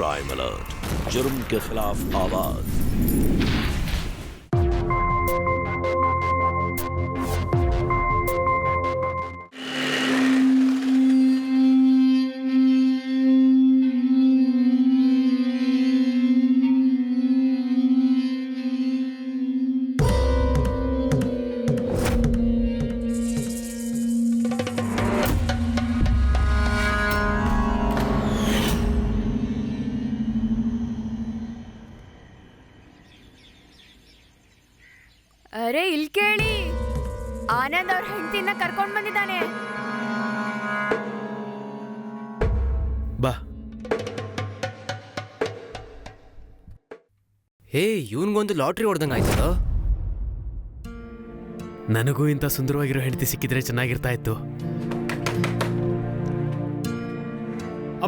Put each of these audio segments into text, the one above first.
Crime alert, जुर्म के खिलाफ आवाज। ಅರೆ ಇಲ್ಲಿ ಕೇಳಿ, ಆನಂದ್ ಅವ್ರ ಹೆಂಡತಿನ ಕರ್ಕೊಂಡ್ ಬಂದಿದ್ದಾನೆ. ಬಾ. ಹೇ, ಇವನ್ಗೊಂದು ಲಾಟ್ರಿ ಹೊಡೆದಂಗ ಆಯ್ತದ. ನನಗೂ ಇಂಥ ಸುಂದರವಾಗಿರೋ ಹೆಂಡತಿ ಸಿಕ್ಕಿದ್ರೆ ಚೆನ್ನಾಗಿರ್ತಾ ಇತ್ತು.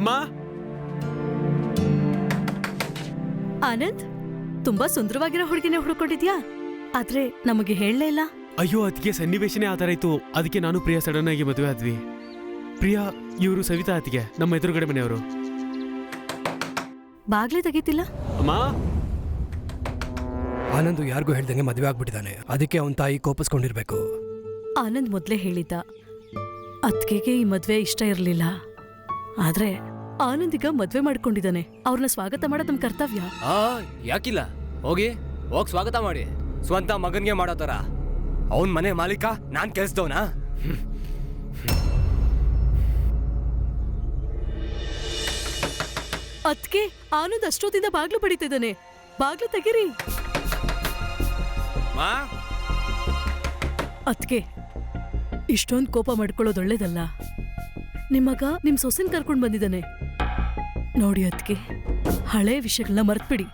ಅಮ್ಮ, ಆನಂದ್, ತುಂಬಾ ಸುಂದರವಾಗಿರೋ ಹುಡುಗಿನೇ ಹುಡ್ಕೊಂಡಿದ್ಯಾ? ಆದ್ರೆ ನಮಗೆ ಹೇಳಲೇ ಇಲ್ಲ. ಅಯ್ಯೋ, ಅದಕ್ಕೆ ಸನ್ನಿವೇಶನೇ ಆ ಥರ ಇತ್ತು. ಅದಕ್ಕೆ ನಾನು ಪ್ರಿಯಾ ಸಡನ್ ಆಗಿ ಮದುವೆ ಆದ್ವಿ. ಪ್ರಿಯಾ ಇವರು ಸವಿತಾ ಅತ್ತಿಗೆ, ನಮ್ಮ ಎದುರುಗಡೆ ಮನೆಯವರು. ಬಾಗ್ಲೇ ತೆಗೀತಿಲ್ಲ. ಅಮ್ಮ, ಆನಂದ್ ಯಾರಿಗೂ ಹೇಳ್ದಂಗೆ ಮದುವೆ ಆಗ್ಬಿಟ್ಟಿದ್ದಾನೆ. ಅದಕ್ಕೆ ಅವನ ತಾಯಿ ಕೋಪಿಸ್ಕೊಂಡಿರ್ಬೇಕು. ಆನಂದ್ ಮೊದ್ಲೇ ಹೇಳಿದ್ದ, ಅತ್ತಿಗೆಗೆ ಈ ಮದ್ವೆ ಇಷ್ಟ ಇರ್ಲಿಲ್ಲ. ಆದ್ರೆ ಆನಂದ್ ಈಗ ಮದ್ವೆ ಮಾಡ್ಕೊಂಡಿದ್ದಾನೆ. ಅವ್ರನ್ನ ಸ್ವಾಗತ ಮಾಡೋದ್ ನಮ್ ಕರ್ತವ್ಯ. ಯಾಕಿಲ್ಲ, ಹೋಗಿ ಸ್ವಾಗತ ಮಾಡಿ. ಸ್ವಂತ ಮಗನ್ಗೆ ಮಾಡೋ ತರ. ಅವನ್ ಮನೆ ಮಾಲೀಕ, ನಾನ್ ಕೆಲ್ಸದವನಾ? ಅದ್ಕೆ ಆನಂದ್ ಅಷ್ಟೊತ್ತಿಂದ ಬಾಗ್ಲು ಬಡಿತಿದ್ದಾನೆ. ಬಾಗ್ಲು ತೆಗೀರಿ. ಅದ್ಕೆ ಇಷ್ಟೊಂದು ಕೋಪ ಮಾಡ್ಕೊಳ್ಳೋದು ಒಳ್ಳೇದಲ್ಲ. ನಿಮ್ಮಗ ನಿಮ್ ಸೊಸೆನ್ ಕರ್ಕೊಂಡ್ ಬಂದಿದ್ದಾನೆ ನೋಡಿ. ಅದ್ಕೆ ಹಳೆ ವಿಷಯಗಳನ್ನ ಮರ್ತ್ಬಿಡಿ.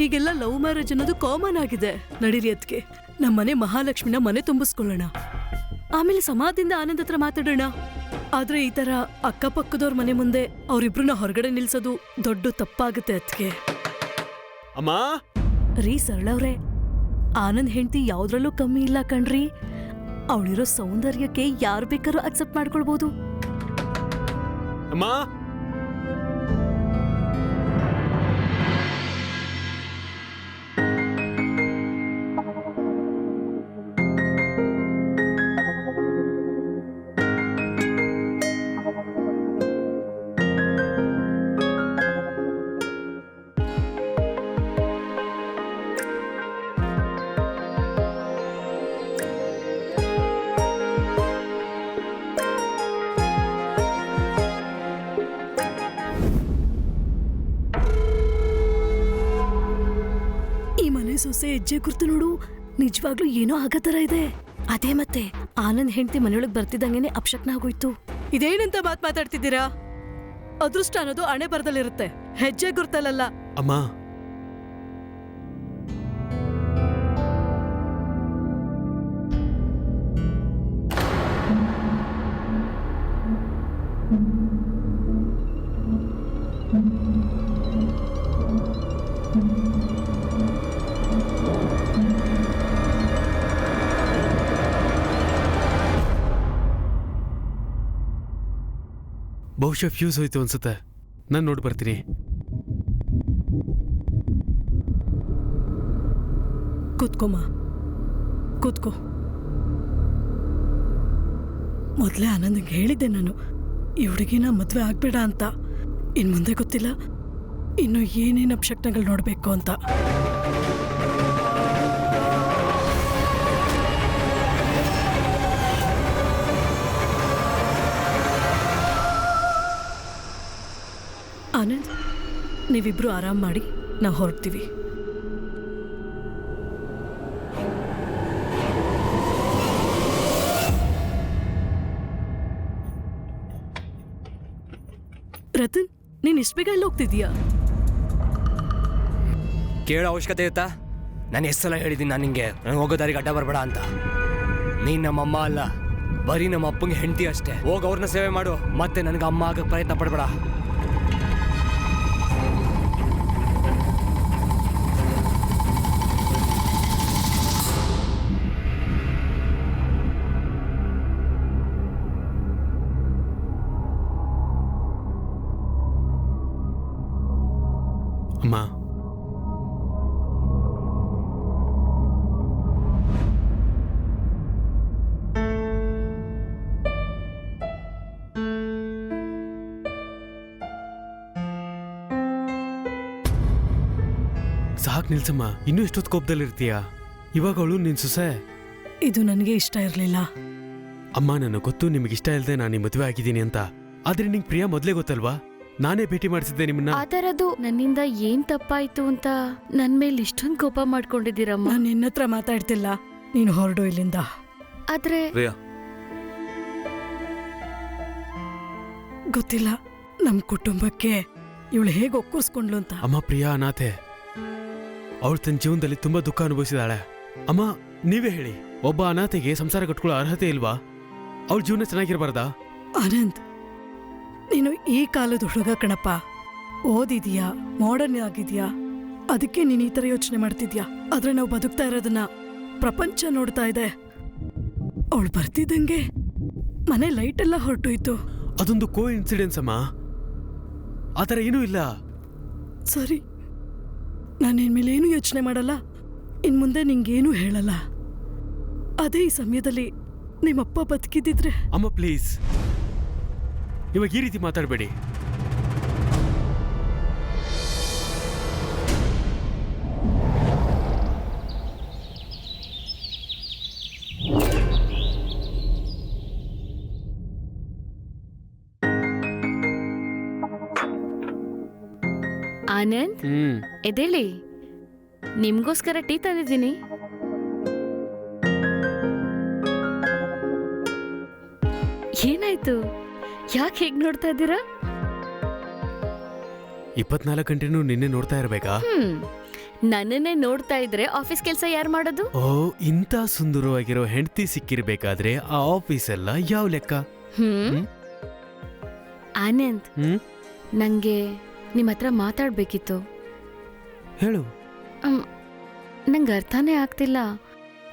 ಈಗೆಲ್ಲ ಲವ್ ಮ್ಯಾರೇಜ್ ಅನ್ನೋದು ಕಾಮನ್ ಆಗಿದೆ. ನಡೀರಿ ಅದ್ಕೆ, ನಮ್ಮನೆ ಮಹಾಲಕ್ಷ್ಮಿನ ಮನೆ ತುಂಬಿಸ್ಕೊಳ್ಳೋಣ. ಆಮೇಲೆ ಸಮಾಧಿಯಿಂದ ಆನಂದ್ ಹತ್ರ ಮಾತಾಡೋಣ. ಆದ್ರೆ ಈ ತರ ಅಕ್ಕಪಕ್ಕದವ್ರ ಮನೆ ಮುಂದೆ ಅವ್ರಿಬ್ರನ್ನ ಹೊರಗಡೆ ನಿಲ್ಸೋದು ದೊಡ್ಡ ತಪ್ಪಾಗುತ್ತೆ ಅದ್ಕೆ. ಅಮ್ಮ ರೀ ಸರಳವ್ರೆ, ಆನಂದ್ ಹೆಂಡತಿ ಯಾವ್ದ್ರಲ್ಲೂ ಕಮ್ಮಿ ಇಲ್ಲ ಕಣ್ರಿ. ಅವಳಿರೋ ಸೌಂದರ್ಯಕ್ಕೆ ಯಾರು ಬೇಕಾದ್ರೂ ಅಕ್ಸೆಪ್ಟ್ ಮಾಡ್ಕೊಳ್ಬಹುದು. ಅಮ್ಮ, ಸೊಸೆ ಹೆಜ್ಜೆ ಗುರ್ತು ನೋಡು, ನಿಜವಾಗ್ಲೂ ಏನೋ ಆಗೋ ತರ ಇದೆ. ಅದೇ ಮತ್ತೆ ಆನಂದ್ ಹೆಂಡತಿ ಮನೆಯೊಳಗ್ ಬರ್ತಿದ್ದಂಗೆನೆ ಅಪಶಕ್ನ ಆಗೋಯ್ತು. ಇದೇನಂತ ಮಾತಾಡ್ತಿದ್ದೀರಾ? ಅದೃಷ್ಟ ಅನ್ನೋದು ಹಣೆ ಬರದಲ್ಲಿರುತ್ತೆ, ಹೆಜ್ಜೆ ಗುರ್ತಲ್ಲ. ಅಮ್ಮ, ಬಹುಶಃ ಫ್ಯೂಸ್ ಹೋಯ್ತು ಅನ್ಸುತ್ತೆ. ನಾನು ನೋಡಿ ಬರ್ತೀನಿ. ಕೂತ್ಕೊಮ್ಮ, ಕೂತ್ಕೋ. ಮೊದಲೇ ಆನಂದಂಗೆ ಹೇಳಿದ್ದೆ ನಾನು, ಈ ಹುಡುಗಿನ ಮದುವೆ ಆಗ್ಬೇಡ ಅಂತ. ಇನ್ನು ಮುಂದೆ ಗೊತ್ತಿಲ್ಲ ಇನ್ನು ಏನೇನು ಅಪಶಕ್ನಗಳು ನೋಡಬೇಕು ಅಂತ. ಆನಂದ್, ನೀವಿಬ್ರು ಆರಾಮ್ ಮಾಡಿ, ನಾವು ಹೊರಡ್ತೀವಿ. ರತನ್, ನೀನ್ ಇಷ್ಟ ಬೇಗ ಎಲ್ಲ ಹೋಗ್ತಿದೀಯಾ? ಕೇಳೋ ಅವಶ್ಯಕತೆ ಇತ್ತಾ? ನಾನು ಎಷ್ಟು ಸಲ ಹೇಳಿದ್ದೀನಿ ನಾನು ನಿಂಗೆ, ನಾನು ಹೋಗೋ ದಾರಿಗೆ ಅಡ್ಡ ಬರಬೇಡ ಅಂತ. ನೀನ್ ನಮ್ಮಮ್ಮ ಅಲ್ಲ, ಬರೀ ನಮ್ಮ ಅಪ್ಪಂಗೆ ಹೆಂಡತಿ ಅಷ್ಟೇ. ಹೋಗಿ ಅವ್ರನ್ನ ಸೇವೆ ಮಾಡು, ಮತ್ತೆ ನನಗೆ ಅಮ್ಮ ಆಗಕ್ಕೆ ಪ್ರಯತ್ನ ಪಡಬೇಡ. ಅಮ್ಮ, ಸಾಕ್ ನಿಲ್ಸಮ್ಮ. ಇನ್ನೂ ಎಷ್ಟೊತ್ತು ಕೋಪದಲ್ಲಿರ್ತೀಯ? ಇವಾಗ ಅವಳು ನಿನ್ ಸೊಸೆ. ಇದು ನನಗೆ ಇಷ್ಟ ಇರಲಿಲ್ಲ. ಅಮ್ಮ, ನನಗೆ ಗೊತ್ತು ನಿಮ್ಗೆ ಇಷ್ಟ ಇಲ್ಲದೆ ನಾನು ನಿಮ್ಮ ಮದುವೆ ಆಗಿದ್ದೀನಿ ಅಂತ. ಆದ್ರೆ ನಿಂಗೆ ಪ್ರಿಯಾ ಮೊದಲೇ ಗೊತ್ತಲ್ವಾ? ನಾನೇ ಭೇಟಿ ಮಾಡಿಸಿದ್ದೆ ನಿಮ್ಮನ್ನ. ಆ ಥರದ್ದು ನನ್ನಿಂದ ಏನ್ ತಪ್ಪಾಯ್ತು ಅಂತ ನನ್ ಮೇಲೆ ಇಷ್ಟೊಂದು ಕೋಪ ಮಾಡ್ಕೊಂಡಿದ್ದೀರಮ್ಮ. ನಾನು ನಿನ್ನ ಹತ್ರ ಮಾತಾಡ್ತಿಲ್ಲ, ನೀನು ಹೊರಡು ಇಲ್ಲಿಂದ. ಆದ್ರೆ ಪ್ರಿಯಾ, ಗೊತ್ತಿಲ್ಲ ನಮ್ಮ ಕುಟುಂಬಕ್ಕೆ ಇವಳು ಹೇಗೆ ಒಕ್ಕೂರ್ಸ್ಕೊಂಡ್ಲು ಅಂತ. ಅಮ್ಮ, ಪ್ರಿಯಾ ಅನಾಥೆ. ಅವಳು ತನ್ನ ಜೀವನದಲ್ಲಿ ತುಂಬಾ ದುಃಖ ಅನುಭವಿಸಿದಾಳೆ. ಅಮ್ಮ, ನೀವೇ ಹೇಳಿ, ಒಬ್ಬ ಅನಾಥೆಗೆ ಸಂಸಾರ ಕಟ್ಕೊಳ್ಳೋ ಅರ್ಹತೆ ಇಲ್ವಾ? ಅವಳ ಜೀವನ ಚೆನ್ನಾಗಿರ್ಬಾರ್ದಾ? ಆನಂದ್, ನೀನು ಈ ಕಾಲದ ಹುಡುಗ ಕಣಪ್ಪ. ಓದಿದ್ಯಾ, ಮಾಡರ್ನ್ ಆಗಿದ್ಯಾ, ಅದಕ್ಕೆ ನೀನು ಈ ಥರ ಯೋಚನೆ ಮಾಡ್ತಿದ್ಯಾ. ಆದ್ರೆ ನಾವು ಬದುಕ್ತಾ ಇರೋದನ್ನ ಪ್ರಪಂಚ ನೋಡ್ತಾ ಇದೆ. ಅವಳು ಬರ್ತಿದ್ದಂಗೆ ಮನೆ ಲೈಟ್ ಎಲ್ಲ ಹೊರಟೋಯ್ತು. ಅದೊಂದು ಕೋ ಇನ್ಸಿಡೆನ್ಸ್ ಅಮ್ಮ, ಆ ಥರ ಏನೂ ಇಲ್ಲ. ಸರಿ, ನಾನು ನಿನ್ ಮೇಲೆ ಏನೂ ಯೋಚನೆ ಮಾಡಲ್ಲ. ಇನ್ ಮುಂದೆ ನಿಂಗೇನೂ ಹೇಳಲ್ಲ. ಅದೇ ಈ ಸಮಯದಲ್ಲಿ ನಿಮ್ಮಪ್ಪ ಬದುಕಿದ್ದಿದ್ರೆ. ಅಮ್ಮ ಪ್ಲೀಸ್, ಇವಾಗ ಈ ರೀತಿ ಮಾತಾಡಬೇಡಿ. ಆನಂದ್, ಎದೇಳಿ, ನಿಮ್ಗೋಸ್ಕರ ಟೀ ತಂದಿದ್ದೀನಿ. ಏನಾಯ್ತು? ಯಾಕೆ ಹೇಗ್ ನೋಡ್ತಾ ಇದ್ದೀರಾ? 24 ಗಂಟೆನೂ ನಿನ್ನೆ ನೋಡ್ತಾ ಇರ್ಬೇಕಾ? ನನ್ನನ್ನೇ ನೋಡ್ತಾ ಇದ್ರೆ ಆಫೀಸ್ ಕೆಲಸ ಯಾರು ಮಾಡೋದು? ಓ, ಇಂಥ ಸುಂದರವಾಗಿರೋ ಹೆಂಡತಿ ಸಿಕ್ಕಿರ್ಬೇಕಾದ್ರೆ ಆ ಆಫೀಸ್ ಎಲ್ಲ ಯಾವ ಲೆಕ್ಕ? ಆನಂದ್, ನಂಗೆ ನಿಮ್ಮ ಹತ್ರ ಮಾತಾಡ್ಬೇಕಿತ್ತು. ಹೇಳು. ನಂಗೆ ಅರ್ಥನೇ ಆಗ್ತಿಲ್ಲ,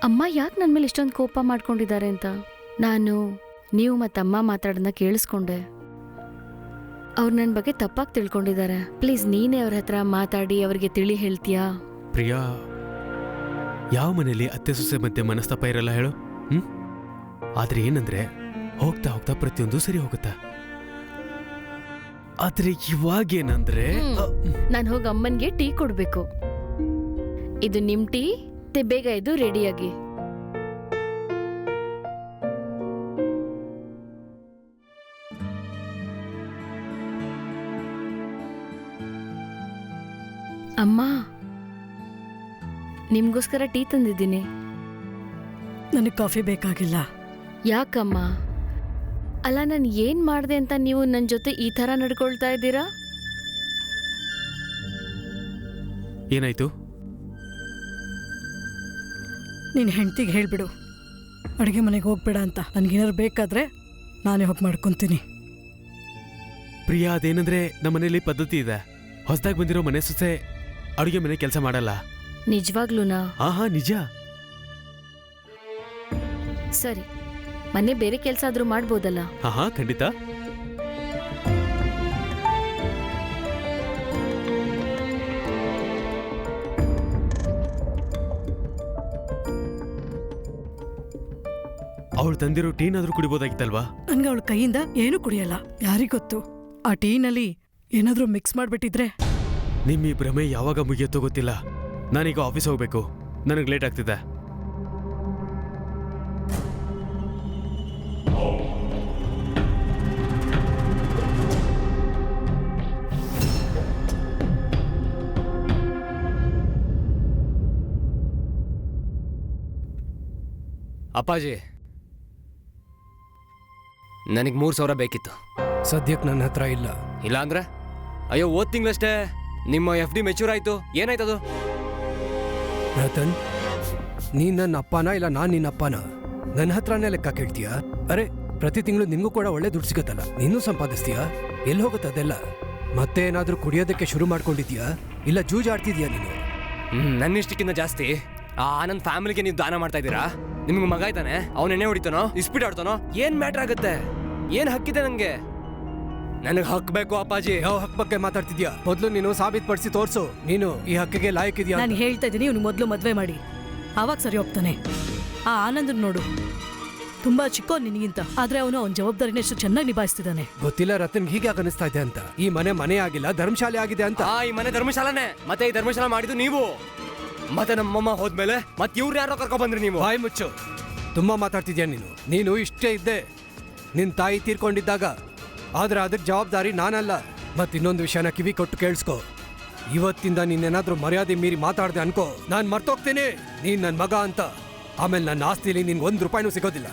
ಅಮ್ಮ ಯಾಕೆ ನನ್ನ ಮೇಲೆ ಇಷ್ಟೊಂದು ಕೋಪ ಮಾಡ್ಕೊಂಡಿದ್ದಾರೆ ಅಂತ. ನಾನು ನೀವು ಮತ್ತಮ್ಮ ಮಾತಾಡೋದನ್ನ ಕೇಳಿಸ್ಕೊಂಡೆ. ಅವ್ರು ನನ್ನ ಬಗ್ಗೆ ತಪ್ಪಾಗಿ ತಿಳ್ಕೊಂಡಿದ್ದಾರೆ. ಪ್ಲೀಸ್ ನೀನೇ ಅವ್ರ ಹತ್ರ ಮಾತಾಡಿ ಅವ್ರಿಗೆ ತಿಳಿ ಹೇಳ್ತೀಯಾ? ಪ್ರಿಯಾ, ಯಾವ ಮನೇಲಿ ಅತ್ತೆ ಸೊಸೆ ಮಧ್ಯೆ ಮನಸ್ತಾಪ ಇರಲ್ಲ ಹೇಳು? ಆದ್ರೆ ಏನಂದ್ರೆ ಹೋಗ್ತಾ ಹೋಗ್ತಾ ಪ್ರತಿಯೊಂದು ಸರಿ ಹೋಗುತ್ತಾ. ಆದ್ರೆ ಇವಾಗೇನಂದ್ರೆ ನಾನು ಹೋಗಿ ಅಮ್ಮನ್ಗೆ ಟೀ ಕೊಡ್ಬೇಕು. ಇದು ನಿಮ್ ಟೀ, ಬೇಗ ಇದು ರೆಡಿಯಾಗಿ. ಅಮ್ಮ, ನಿಮ್ಗೋಸ್ಕರ ಟೀ ತಂದಿದ್ದೀನಿ. ನನಗೆ ಕಾಫಿ ಬೇಕಾಗಿಲ್ಲ. ಯಾಕಮ್ಮ? ಅಲ್ಲ, ನಾನು ಏನ್ ಮಾಡ್ದೆ ಅಂತ ನೀವು ನನ್ನ ಜೊತೆ ಈ ತರ ನಡ್ಕೊಳ್ತಾ ಇದ್ದೀರಾ? ಏನಾಯ್ತು? ನೀನು ಹೆಂಡ್ತಿಗೆ ಹೇಳ್ಬಿಡು ಅಡುಗೆ ಮನೆಗೆ ಹೋಗ್ಬೇಡ ಅಂತ. ನನಗೇನಾದ್ರು ಬೇಕಾದ್ರೆ ನಾನೇ ಹೋಗಿ ಮಾಡ್ಕೊತೀನಿ. ಪ್ರಿಯಾ, ಅದೇನಂದ್ರೆ ನಮ್ಮ ಮನೇಲಿ ಪದ್ಧತಿ ಇದೆ. ಹೊಸದಾಗಿ ಬಂದಿರೋ ಮನೆ ಸೊಸೆ ಅಡುಗೆ ಮನೆ ಕೆಲಸ ಮಾಡಲ್ಲ. ನಿಜವಾಗ್ಲೂನಾ? ಹಾ, ನಿಜ. ಸರಿ, ಮನೆ ಬೇರೆ ಕೆಲಸ ಆದ್ರೂ ಮಾಡ್ಬೋದಲ್ಲ? ಹಾ, ಖಂಡಿತ. ಅವಳು ತಂದಿರೋ ಟೀನಾದ್ರೂ ಕುಡಿಬೋದಾಗಿತ್ತಲ್ವಾ? ನನ್ಗೆ ಅವಳ ಕೈಯಿಂದ ಏನೂ ಕುಡಿಯಲ್ಲ. ಯಾರಿಗೊತ್ತು, ಆ ಟೀನಲ್ಲಿ ಏನಾದ್ರೂ ಮಿಕ್ಸ್ ಮಾಡ್ಬಿಟ್ಟಿದ್ರೆ. ನಿಮ್ಮ ಈ ಭ್ರಮೆ ಯಾವಾಗ ಮುಗಿಯತ್ತೋ ಗೊತ್ತಿಲ್ಲ. ನಾನೀಗ ಆಫೀಸ್ ಹೋಗ್ಬೇಕು, ನನಗೆ ಲೇಟ್ ಆಗ್ತಿದೆ. ಅಪ್ಪಾಜಿ, ನನಗೆ 3,000 ಬೇಕಿತ್ತು. ಸದ್ಯಕ್ಕೆ ನನ್ನ ಹತ್ರ ಇಲ್ಲ. ಇಲ್ಲ ಅಂದ್ರೆ? ಅಯ್ಯೋ, ಹೋದ್ ತಿಂಗಳಷ್ಟೇ ನಿಮ್ಮ FD ಮೆಚೂರ್ ಆಯ್ತು. ಏನಾಯ್ತದು? ರತನ್, ನೀನ್ ನನ್ನ ಅಪ್ಪನ ಇಲ್ಲ ನಾನು ನಿನ್ನ ಅಪ್ಪನ? ನನ್ನ ಹತ್ರನೇ ಲೆಕ್ಕ ಕೇಳ್ತೀಯಾ? ಅರೆ, ಪ್ರತಿ ತಿಂಗಳು ನಿನ್ಗೂ ಕೂಡ ಒಳ್ಳೆ ದುಡ್ಡು ಸಿಗತ್ತಲ್ಲ, ನೀನು ಸಂಪಾದಿಸ್ತೀಯಾ? ಎಲ್ಲಿ ಹೋಗುತ್ತೆ ಅದೆಲ್ಲ? ಮತ್ತೆ ಏನಾದ್ರೂ ಕುಡಿಯೋದಕ್ಕೆ ಶುರು ಮಾಡ್ಕೊಂಡಿದ್ಯಾ ಇಲ್ಲ ಜೂಜಾಡ್ತಿದ್ಯಾ ನೀನು? ನನ್ನಿಷ್ಟಕ್ಕಿಂತ ಜಾಸ್ತಿ ಆ ಆನಂದ್ ಫ್ಯಾಮಿಲಿಗೆ ನೀವು ದಾನ ಮಾಡ್ತಾ ಇದ್ದೀರಾ. ನಿಮ್ಗೆ ಮಗ ಇದ್ದಾನೆ, ಅವನ ಎಣ್ಣೆ ಹೊಡಿತಾನೋ, ಇಸ್ಪೀಟ್ ಆಡ್ತಾನೋ, ಏನ್ ಮ್ಯಾಟ್ರ್ ಆಗುತ್ತೆ? ಏನ್ ಹಕ್ಕಿದೆ ನಂಗೆ? ನನಗೆ ಹಾಕ್ಬೇಕು ಅಪ್ಪಾಜಿ. ಯಾವ ಹಕ್ ಬಗ್ಗೆ ಮಾತಾಡ್ತಿದ್ಯಾ? ಮೊದ್ಲು ನೀನು ಸಾಬೀತ್ಪಡಿಸಿ ತೋರ್ಸು, ನೀನು ಈ ಹಕ್ಕಿಗೆ ಲಾಯಕ್ಕಿದ್ಯಾ ಅಂತ. ನಾನು ಹೇಳ್ತಾ ಇದ್ದೀನಿ, ಇವ್ನು ಮೊದಲು ಮದ್ವೆ ಮಾಡಿ, ಆವಾಗ ಸರಿ ಹೋಗ್ತಾನೆ. ಆ ಆನಂದ್ ನೋಡು, ತುಂಬಾ ಚಿಕ್ಕೋ ನಿನಗಿಂತ, ಆದ್ರೆ ಅವನು ಅವನ ಜವಾಬ್ದಾರಿನ ಎಷ್ಟು ಚೆನ್ನಾಗಿ ನಿಭಾಯಿಸ್ತಿದ್ದಾನೆ. ಗೊತ್ತಿಲ್ಲ ರತನ್ ಹೀಗೆ ಅನಿಸ್ತಾ ಇದೆ ಅಂತ. ಈ ಮನೆ ಆಗಿಲ್ಲ, ಧರ್ಮಶಾಲೆ ಆಗಿದೆ ಅಂತ. ಈ ಮನೆ ಧರ್ಮಶಾಲಾನೆ. ಮತ್ತೆ ಈ ಧರ್ಮಶಾಲ ಮಾಡಿದ್ದು ನೀವು. ಮತ್ತೆ ನಮ್ಮಮ್ಮ ಹೋದ್ಮೇಲೆ ಮತ್ತೆ ಇವ್ರು ಯಾರೋ ಕರ್ಕೊ ಬಂದ್ರಿ ನೀವು. ಬಾಯ್ ಮುಚ್ಚು, ತುಂಬಾ ಮಾತಾಡ್ತಿದ್ಯಾ ನೀನು. ನೀನು ಇಷ್ಟೇ ಇದ್ದೆ ನಿನ್ ತಾಯಿ ತೀರ್ಕೊಂಡಿದ್ದಾಗ, ಆದ್ರೆ ಅದಕ್ಕೆ ಜವಾಬ್ದಾರಿ ನಾನಲ್ಲ. ಮತ್ ಇನ್ನೊಂದು ವಿಷಯನ ಕಿವಿ ಕೊಟ್ಟು ಕೇಳಿಸ್ಕೊ, ಇವತ್ತಿಂದ ನೀನೇನಾದ್ರೂ ಮರ್ಯಾದೆ ಮೀರಿ ಮಾತಾಡ್ದೆ ಅನ್ಕೋ, ನಾನ್ ಮರ್ತೋಗ್ತೀನಿ ನೀನ್ ನನ್ ಮಗ ಅಂತ. ಆಮೇಲೆ ನನ್ನ ಆಸ್ತಿಲಿ ನಿನ್ಗೆ ₹1 ಸಿಗೋದಿಲ್ಲ.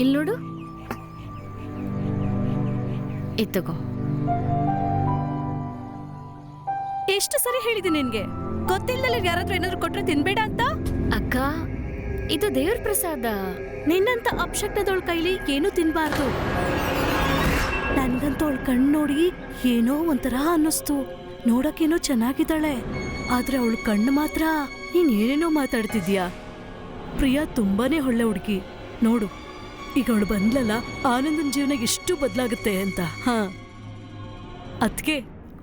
ಇಲ್ಲಿ ನೋಡು, ಇತ್ತಗೋ. ಎಷ್ಟು ಸರಿ ಹೇಳಿದೀನಿ ನಿನ್ಗೆ, ಗೊತ್ತಿಲ್ಲದಲ್ಲಿ ಯಾರಾದ್ರೂ ಏನಾದ್ರು ಕೊಟ್ರೆ ತಿನ್ಬೇಡ ಅಂತ. ಅಕ್ಕ, ಇದು ದೇವ್ರ ಪ್ರಸಾದ. ನಿನ್ನಂತ ಅಪಶಕ್ನದವಳ ಕೈಲಿ ಏನೂ ತಿನ್ಬಾರ್ದು. ನನ್ಗಂತ ಅವಳ ಕಣ್ಣು ನೋಡಿ ಏನೋ ಒಂಥರ ಅನ್ನಿಸ್ತು. ನೋಡಕ್ಕೇನೋ ಚೆನ್ನಾಗಿದ್ದಾಳೆ, ಆದ್ರೆ ಅವಳ ಕಣ್ಣು ಮಾತ್ರ ನೀನ್ ಏನೇನೋ ಮಾತಾಡ್ತಿದ್ಯಾ. ಪ್ರಿಯಾ ತುಂಬಾನೇ ಒಳ್ಳೆ ಹುಡುಗಿ. ನೋಡು, ಈಗ ಅವಳು ಬಂದ್ಲಲ್ಲ, ಆನಂದನ್ ಜೀವನ ಎಷ್ಟು ಬದಲಾಗುತ್ತೆ ಅಂತ. ಅದ್ಕೆ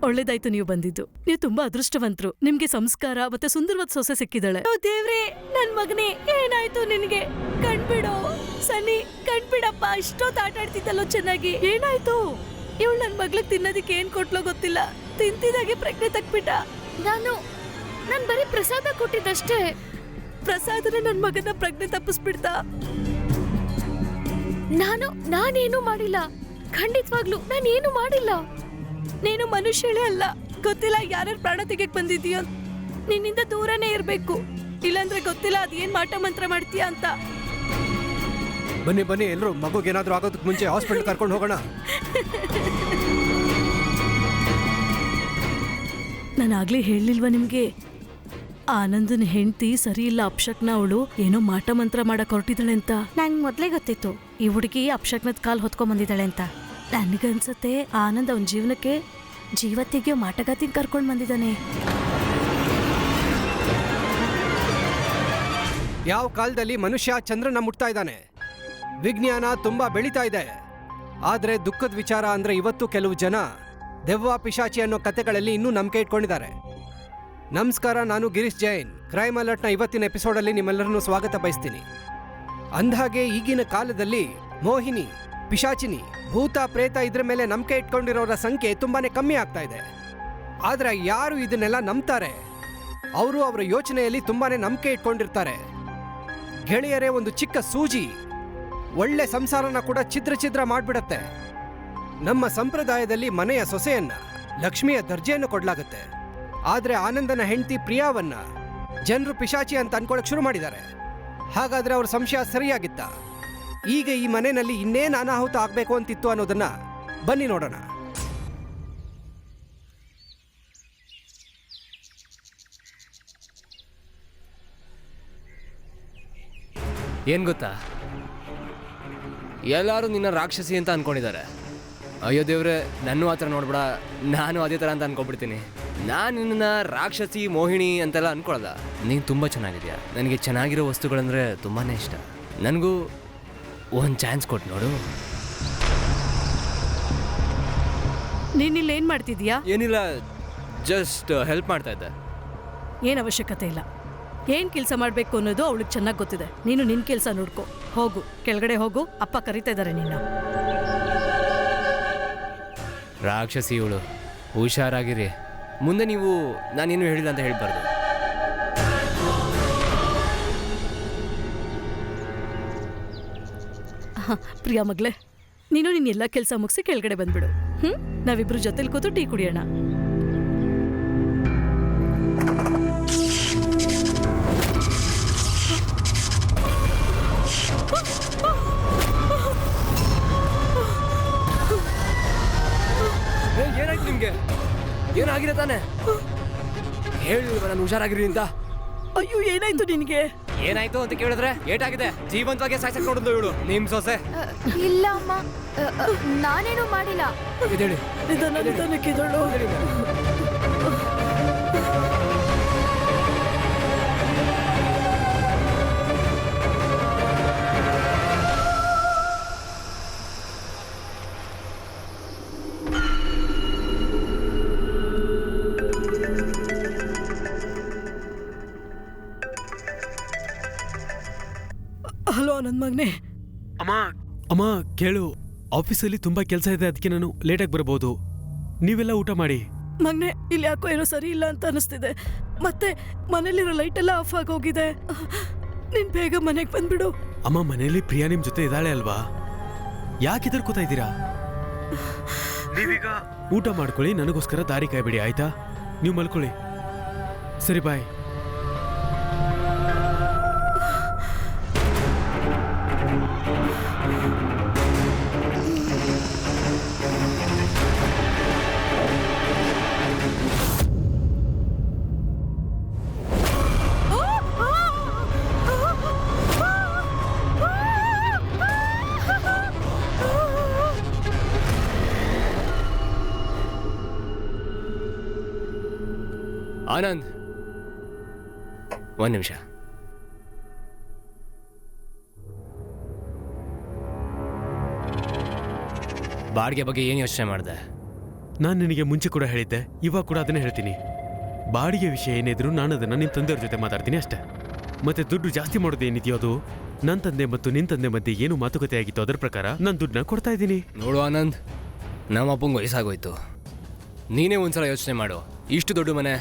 ಒಳ್ಳೇದಾಯ್ತು ನೀವು ಬಂದಿದ್ದು. ನೀವು ತುಂಬಾ ಅದೃಷ್ಟವಂತರು. ನಿಮ್ಗೆ ಸಂಸ್ಕಾರ ಮತ್ತೆ ಸುಂದರವಾದ ಸೊಸೆ ಸಿಕ್ಕಿದಾಳೆ. ದೇವ್ರೆ, ನನ್ ಮಗನೇ ಏನಾಯ್ತು ನಿನ್ಗೆ? ಕಣ್ಬಿಡೋ ಸನ್ನಿ, ಕಣ್ಬಿಡಪ್ಪ. ಇಷ್ಟೊತ್ತು ಆಟ ಆಡ್ತಿದ್ದಲ್ಲೋ ಚೆನ್ನಾಗಿ, ಏನಾಯ್ತು? ಇವಳು ನನ್ ಮಗ್ಳಿಗೆ ತಿನ್ನೋದಿಕ್ಕೆ ಏನ್ ಕೊಟ್ಲೋ ಗೊತ್ತಿಲ್ಲ, ತಿಂತಿದಾಗೆ ಪ್ರಜ್ಞೆ ತಕ್ಬಿಟ್ಟ. ನಾನು ಬರೀ ಪ್ರಸಾದ ಕೊಟ್ಟಿದ್ದಷ್ಟೇ. ಪ್ರಸಾದನ ನನ್ ಮಗನ ಪ್ರಜ್ಞೆ ತಪ್ಪಿಸ್ಬಿಡ್ತ. ನಾನೇನು ಮಾಡಿಲ್ಲ, ಖಂಡಿತವಾಗ್ಲು ನಾನೇನು ಮಾಡಿಲ್ಲ. ನೀನು ಮನುಷ್ಯಳೇ ಅಲ್ಲ. ಗೊತ್ತಿಲ್ಲ ಯಾರ್ಯಾರು ಪ್ರಾಣ ತೆಗೆಕ್ ಬಂದಿದೀಯ, ನಿನ್ನಿಂದ ದೂರನೇ ಇರ್ಬೇಕು. ಇಲ್ಲಾಂದ್ರೆ ಗೊತ್ತಿಲ್ಲ ಅದೇನ್ ಮಾಟ ಮಂತ್ರ ಮಾಡ್ತೀಯ ಅಂತ. ಬನ್ನಿ ಎಲ್ಲರೂ, ಮಗುಗೇನಾದ್ರೂ ಆಗೋದಕ್ಕೆ ಮುಂಚೆ ಹಾಸ್ಪಿಟಲ್ ಕರ್ಕೊಂಡು ಹೋಗೋಣ. ನಾನಾಗ್ಲೇ ಹೇಳಿಲ್ವಾ ನಿಮ್ಗೆ, ಆನಂದನ ಹೆಂಡತಿ ಸರಿ ಇಲ್ಲ, ಅಪಶಕ್ನ. ಅವಳು ಏನೋ ಮಾಟ ಮಂತ್ರ ಮಾಡಕ್ ಹೊರಟಿದ್ದಾಳೆ ಅಂತ. ನಂಗೆ ಮೊದ್ಲೇ ಗೊತ್ತಿತ್ತು ಈ ಹುಡುಗಿ ಅಪಶಕ್ನದ ಕಾಲ್ ಹೊತ್ಕೊಂಡ್ ಬಂದಿದ್ದಾಳೆ ಅಂತ. ನನ್ಗನ್ಸತ್ತೆ ಆನಂದ್ ಅವನ ಜೀವನಕ್ಕೆ ಜೀವತ್ತಿಗೆ ಮಾಟಗಾತಿ ಕರ್ಕೊಂಡ್ ಬಂದಿದ್ದಾನೆ. ಯಾವ ಕಾಲದಲ್ಲಿ ಮನುಷ್ಯ ಚಂದ್ರನ ಮುಟ್ತಾ ಇದ್ದಾನೆ, ವಿಜ್ಞಾನ ತುಂಬಾ ಬೆಳೀತಾ ಇದೆ. ಆದ್ರೆ ದುಃಖದ ವಿಚಾರ ಅಂದ್ರೆ ಇವತ್ತು ಕೆಲವು ಜನ ದೆವ್ವ ಪಿಶಾಚಿ ಅನ್ನೋ ಕಥೆಗಳಲ್ಲಿ ಇನ್ನೂ ನಂಬಿಕೆ ಇಟ್ಕೊಂಡಿದ್ದಾರೆ. ನಮಸ್ಕಾರ, ನಾನು ಗಿರೀಶ್ ಜೈನ್. ಕ್ರೈಮ್ ಅಲರ್ಟ್ನ ಇವತ್ತಿನ ಎಪಿಸೋಡಲ್ಲಿ ನಿಮ್ಮೆಲ್ಲರನ್ನು ಸ್ವಾಗತ ಬಯಸ್ತೀನಿ. ಅಂದ್ಹಾಗೆ ಈಗಿನ ಕಾಲದಲ್ಲಿ ಮೋಹಿನಿ, ಪಿಶಾಚಿನಿ, ಭೂತ ಪ್ರೇತ ಇದ್ರ ಮೇಲೆ ನಂಬಿಕೆ ಇಟ್ಕೊಂಡಿರೋರ ಸಂಖ್ಯೆ ತುಂಬಾನೇ ಕಮ್ಮಿ ಆಗ್ತಾ ಇದೆ. ಆದ್ರೆ ಯಾರು ಇದನ್ನೆಲ್ಲ ನಂಬ್ತಾರೆ, ಅವರು ಅವರ ಯೋಚನೆಯಲ್ಲಿ ತುಂಬಾನೇ ನಂಬಿಕೆ ಇಟ್ಕೊಂಡಿರ್ತಾರೆ. ಗೆಳೆಯರೇ, ಒಂದು ಚಿಕ್ಕ ಸೂಜಿ ಒಳ್ಳೆ ಸಂಸಾರನ ಕೂಡ ಛಿದ್ರ ಮಾಡ್ಬಿಡತ್ತೆ. ನಮ್ಮ ಸಂಪ್ರದಾಯದಲ್ಲಿ ಮನೆಯ ಸೊಸೆಯನ್ನ ಲಕ್ಷ್ಮಿಯ ದರ್ಜೆಯನ್ನು ಕೊಡ್ಲಾಗುತ್ತೆ. ಆದ್ರೆ ಆನಂದನ ಹೆಂಡತಿ ಪ್ರಿಯಾವನ್ನ ಜನರು ಪಿಶಾಚಿ ಅಂತ ಅನ್ಕೊಳಕ್ ಶುರು ಮಾಡಿದ್ದಾರೆ. ಹಾಗಾದ್ರೆ ಅವ್ರ ಸಂಶಯ ಸರಿಯಾಗಿತ್ತ? ಈಗ ಈ ಮನೆಯಲ್ಲಿ ಇನ್ನೇನು ಅನಾಹುತ ಆಗ್ಬೇಕು ಅಂತಿತ್ತು ಅನ್ನೋದನ್ನ ಬನ್ನಿ ನೋಡೋಣ. ಏನ್ ಗೊತ್ತಾ, ಎಲ್ಲರೂ ನಿನ್ನ ರಾಕ್ಷಸಿ ಅಂತ ಅನ್ಕೊಂಡಿದ್ದಾರೆ. ಅಯ್ಯೋ ದೇವ್ರೆ, ನನ್ನೂ ಆ ಥರ ನೋಡ್ಬೇಡ, ನಾನು ಅದೇ ಥರ ಅಂತ ಅನ್ಕೊಬಿಡ್ತೀನಿ. ನಾನು ನಿನ್ನ ರಾಕ್ಷಸಿ, ಮೋಹಿನಿ ಅಂತೆಲ್ಲ ಅನ್ಕೊಳಲ್ಲ. ನೀನು ತುಂಬ ಚೆನ್ನಾಗಿದ್ಯಾ. ನನಗೆ ಚೆನ್ನಾಗಿರೋ ವಸ್ತುಗಳಂದ್ರೆ ತುಂಬಾ ಇಷ್ಟ. ನನಗೂ ಒಂದು ಚಾನ್ಸ್ ಕೊಟ್ಟು ನೋಡು. ನೀನಿಲ್ಲ ಏನ್ ಮಾಡ್ತಿದ್ಯಾ? ಏನಿಲ್ಲ, ಜಸ್ಟ್ ಹೆಲ್ಪ್ ಮಾಡ್ತಾ ಇದ್ದೆ. ಏನ್ ಅವಶ್ಯಕತೆ ಇಲ್ಲ. ಏನ್ ಕೆಲಸ ಮಾಡ್ಬೇಕು ಅನ್ನೋದು ಅವಳಿಗೆ ಚೆನ್ನಾಗಿ ಗೊತ್ತಿದೆ. ನೀನು ನಿನ್ ಕೆಲಸ ನೋಡ್ಕೊ. ಹೋಗು, ಕೆಳಗಡೆ ಹೋಗು, ಅಪ್ಪ ಕರೀತಾ ಇದ್ದಾರೆ ನಿನ್ನ. ರಾಕ್ಷಸಿ ಇವಳು, ಹುಷಾರಾಗಿರಿ. ಮುಂದೆ ನೀವು ನಾನೇನು ಹೇಳಿಲ್ಲ ಅಂತ ಹೇಳ್ಬಾರ್ದು. ಪ್ರಿಯಾ ಮಗ್ಲೆ, ನೀನು ನಿನ್ನ ಎಲ್ಲ ಕೆಲಸ ಮುಗಿಸಿ ಕೆಳಗಡೆ ಬಂದ್ಬಿಡು. ನಾವಿಬ್ರು ಜೊತೆಲಿ ಕೂತು ಟೀ ಕುಡಿಯೋಣ. ಏನಾಯ್ತು ನಿಮ್ಗೆ? ಏನಾಗಿದೆ ತಾನೆ? ಹೇಳಿಲ್ವ ನಾನು ಹುಷಾರಾಗಿರಿ ಅಂತ? ಅಯ್ಯೋ, ಏನಾಯ್ತು ನಿನಗೆ? ಏನಾಯ್ತು ಅಂತ ಕೇಳಿದ್ರೆ ಏಟಾಗಿದೆ ಜೀವಂತವಾಗಿ ಸಾಯ್ಸಕ್ ನೋಡಿದ್ಲು ಇವಳು ನಿಮ್ ಸೊಸೆ. ಇಲ್ಲ ಅಮ್ಮ, ನಾನೇನು ಮಾಡಿಲ್ಲ. ಇದೇಳಿ ನಿಧಾನಕ್ಕಿದಳು. ಹಲೋ ನನ್ನ ಮಗನೇ. ಅಮ್ಮ ಕೇಳು, ಆಫೀಸಲ್ಲಿ ತುಂಬಾ ಕೆಲಸ ಇದೆ, ಅದಕ್ಕೆ ನಾನು ಲೇಟಾಗಿ ಬರ್ಬೋದು. ನೀವೆಲ್ಲ ಊಟ ಮಾಡಿ. ಮಗನೇ, ಇಲ್ಲಿ ಯಾಕೋ ಏನೋ ಸರಿ ಇಲ್ಲ ಅಂತ ಅನಿಸ್ತಿದೆ. ಮತ್ತೆ ಮನೇಲಿರೋ ಲೈಟ್ ಎಲ್ಲ ಆಫ್ ಆಗೋಗಿದೆ. ನೀನ್ ಬೇಗ ಮನೆಗೆ ಬಂದ್ಬಿಡು. ಅಮ್ಮ, ಮನೆಯಲ್ಲಿ ಪ್ರಿಯಾ ನಿಮ್ ಜೊತೆ ಇದ್ದಾಳೆ ಅಲ್ವಾ? ಯಾಕೆ ಹೆದರ್ಕೋತಾ ಇದ್ದೀರಾ? ನೀವೀಗ ಊಟ ಮಾಡ್ಕೊಳ್ಳಿ, ನನಗೋಸ್ಕರ ದಾರಿ ಕಾಯ್ಬಿಡಿ, ಆಯ್ತಾ? ನೀವು ಮಲ್ಕೊಳ್ಳಿ. ಸರಿ, ಬಾಯ್. ಆನಂದ್, ಒಂದ್ ನಿಮಿಷ. ಬಾಡಿಗೆ ಬಗ್ಗೆ ಏನು ಯೋಚನೆ ಮಾಡಿದೆ? ನಾನು ನಿನಗೆ ಮುಂಚೆ ಕೂಡ ಹೇಳಿದ್ದೆ, ಇವಾಗ ಕೂಡ ಅದನ್ನೇ ಹೇಳ್ತೀನಿ. ಬಾಡಿಗೆ ವಿಷಯ ಏನಿದ್ರು ನಾನು ಅದನ್ನು ನಿಮ್ಮ ತಂದೆಯವ್ರ ಜೊತೆ ಮಾತಾಡ್ತೀನಿ ಅಷ್ಟೇ. ಮತ್ತೆ ದುಡ್ಡು ಜಾಸ್ತಿ ಮಾಡೋದು ಏನಿದೆಯೋ ಅದು ನನ್ನ ತಂದೆ ಮತ್ತು ನಿನ್ನ ತಂದೆ ಮಧ್ಯೆ ಏನು ಮಾತುಕತೆ ಆಗಿತ್ತು ಅದರ ಪ್ರಕಾರ ನಾನು ದುಡ್ಡನ್ನ ಕೊಡ್ತಾ ಇದ್ದೀನಿ. ನೋಡು ಆನಂದ್, ನಮ್ಮ ಅಪ್ಪಂಗೆ ವಯಸ್ಸಾಗೋಯ್ತು. ನೀನೇ ಒಂದ್ಸಲ ಯೋಚನೆ ಮಾಡು, ಇಷ್ಟು ದೊಡ್ಡ ಮನೆ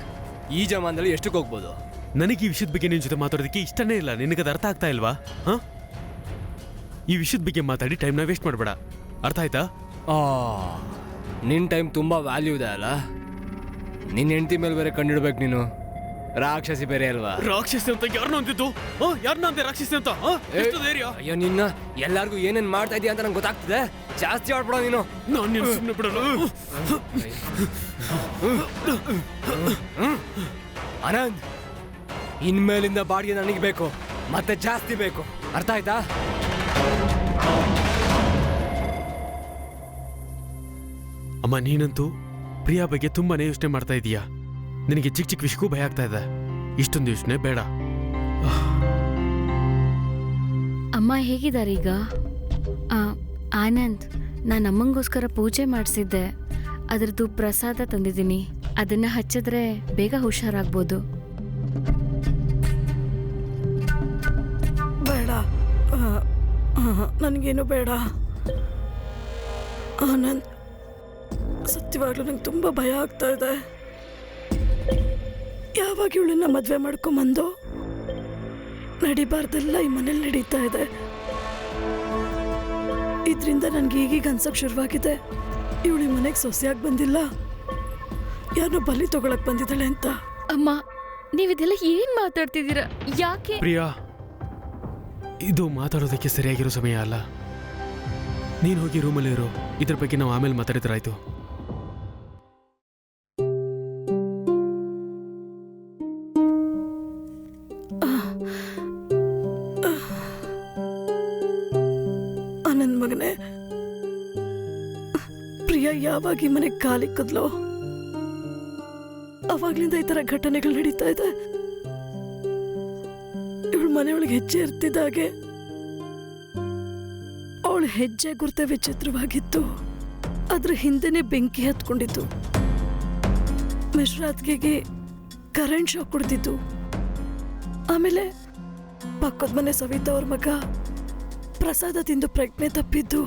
ಈ ಜಮಾನದಲ್ಲಿ ಎಷ್ಟಕ್ಕೆ ಹೋಗ್ಬೋದು? ನನಗೆ ಈ ವಿಷಯದ ಬಗ್ಗೆ ನಿನ್ನ ಜೊತೆ ಮಾತಾಡೋದಕ್ಕೆ ಇಷ್ಟನೇ ಇಲ್ಲ. ನಿನಗದು ಅರ್ಥ ಆಗ್ತಾ ಇಲ್ವಾ? ಹಾಂ, ಈ ವಿಷಯದ ಬಗ್ಗೆ ಮಾತಾಡಿ ಟೈಮ್ನ ವೇಸ್ಟ್ ಮಾಡಬೇಡ, ಅರ್ಥ ಆಯ್ತಾ? ನಿನ್ನ ಟೈಮ್ ತುಂಬ ವ್ಯಾಲ್ಯೂ ಇದೆ ಅಲ್ಲ. ನಿನ್ನ ಹೆಂಡತಿ ಮೇಲೆ ಬೇರೆ ಕಂಡಿಡ್ಬೇಕು ನೀನು. ರಾಕ್ಷಸಿ ಬೇರೆ ಅಲ್ವಾ? ರಾಕ್ಷಸಿ ಅಂತ ಯಾರನ್ನ ಅಂತಿದ್ದು? ಯಾರನ್ನ ಅಂತೆ ರಾಕ್ಷಸಿ ಅಂತ? ಅಯ್ಯೋ, ನಿನ್ನ ಎಲ್ಲಾರ್ಗು ಏನೇನ್ ಮಾಡ್ತಾ ಇದೀಯ ಅಂತ ನಂಗೆ ಗೊತ್ತಾಗ್ತದೆ. ಜಾಸ್ತಿ ಆಡ್ಬಿಡ ನೀನು. ನಾನು ಸುಮ್ಮನೆ ಬಿಡಲ್ಲ. ಆನಂದ್, ಇನ್ಮೇಲಿಂದ ಬಾಡಿಗೆ ನನಗೆ ಬೇಕು, ಮತ್ತೆ ಜಾಸ್ತಿ ಬೇಕು, ಅರ್ಥ ಆಯ್ತಾ? ಅಮ್ಮ, ನೀನಂತೂ ಪ್ರಿಯಾ ಬಗ್ಗೆ ತುಂಬಾನೇ ಯೋಚನೆ ಮಾಡ್ತಾ ಇದೀಯಾ. ನಿನಗೆ ಚಿಕ್ಕ ಚಿಕ್ಕ ವಿಷಯಕ್ಕೂ ಭಯ ಆಗ್ತಾ ಇದೆ. ಇಷ್ಟೊಂದು ಯೋಚನೆ ಬೇಡ. ಅಮ್ಮ ಹೇಗಿದ್ದಾರೆ ಈಗ? ಆನಂದ್, ನಾನು ಅಮ್ಮಂಗೋಸ್ಕರ ಪೂಜೆ ಮಾಡಿಸಿದ್ದೆ, ಅದರದ್ದು ಪ್ರಸಾದ ತಂದಿದ್ದೀನಿ. ಅದನ್ನ ಹಚ್ಚಿದ್ರೆ ಬೇಗ ಹುಷಾರಾಗ್ಬೋದು. ಬೇಡ, ನನಗೇನು ಬೇಡ. ಆನಂದ್, ಸತ್ಯವಾಗ್ಲೂ ನಂಗೆ ತುಂಬ ಭಯ ಆಗ್ತಾ ಇದೆ. ಯಾವಾಗ ಇವಳನ್ನ ಮದುವೆ ಮಾಡ್ಕೊಂಬಂದು ನಡಿಬಾರ್ದೆಲ್ಲ ಈ ಮನೇಲಿ ನಡೀತಾ ಇದೆ. ಇದರಿಂದ ನನಗೆ ಈಗೀಗ ಅನ್ಸಕ್ ಶುರುವಾಗಿದೆ, ಇವಳು ಈ ಮನೆಗೆ ಸೊಸೆಯಾಗಿ ಬಂದಿಲ್ಲ, ಯಾರನ್ನೋ ಬಲಿ ತಗೊಳಕ್ ಬಂದಿದ್ದಾಳೆ ಅಂತ. ಅಮ್ಮ, ನೀವಿದೆಲ್ಲ ಏನ್ ಮಾತಾಡ್ತಿದ್ದೀರಾ? ಯಾಕೆ? ಪ್ರಿಯಾ, ಇದು ಮಾತಾಡೋದಕ್ಕೆ ಸರಿಯಾಗಿರೋ ಸಮಯ ಅಲ್ಲ. ನೀನು ಹೋಗಿ ರೂಮಲ್ಲಿ ಇರೋ, ಇದ್ರ ಬಗ್ಗೆ ನಾವು ಆಮೇಲೆ ಮಾತಾಡಿದ್ರಾಯ್ತು. ನನ್ನ ಮಗನೇ, ಪ್ರಿಯಾ ಯಾವಾಗ ಈ ಮನೆಗೆ ಕಾಲಿಕ್ಕದ್ಲೋ ಅವಾಗ್ಲಿಂದ ಈ ತರ ಘಟನೆಗಳು ನಡೀತಾ ಇದೆ. ಇವಳು ಮನೆಯೊಳಗೆ ಹೆಜ್ಜೆ ಇರ್ತಿದ್ದಾಗೆ ಅವಳ ಹೆಜ್ಜೆ ಗುರ್ತೆ ವಿಚಿತ್ರವಾಗಿತ್ತು. ಅದ್ರ ಹಿಂದೆನೆ ಬೆಂಕಿ ಹತ್ಕೊಂಡಿತ್ತು. ಮಿಶ್ರಾತ್ಗೆಗೆ ಕರೆಂಟ್ ಶಾಕ್ ಕೊಡ್ತಿತ್ತು. ಆಮೇಲೆ ಪಕ್ಕದ ಮನೆ ಸವಿತಾ ಅವ್ರ ಮಗ ಪ್ರಸಾದ ತಿಂದು ಪ್ರಜ್ಞೆ ತಪ್ಪಿದ್ದು.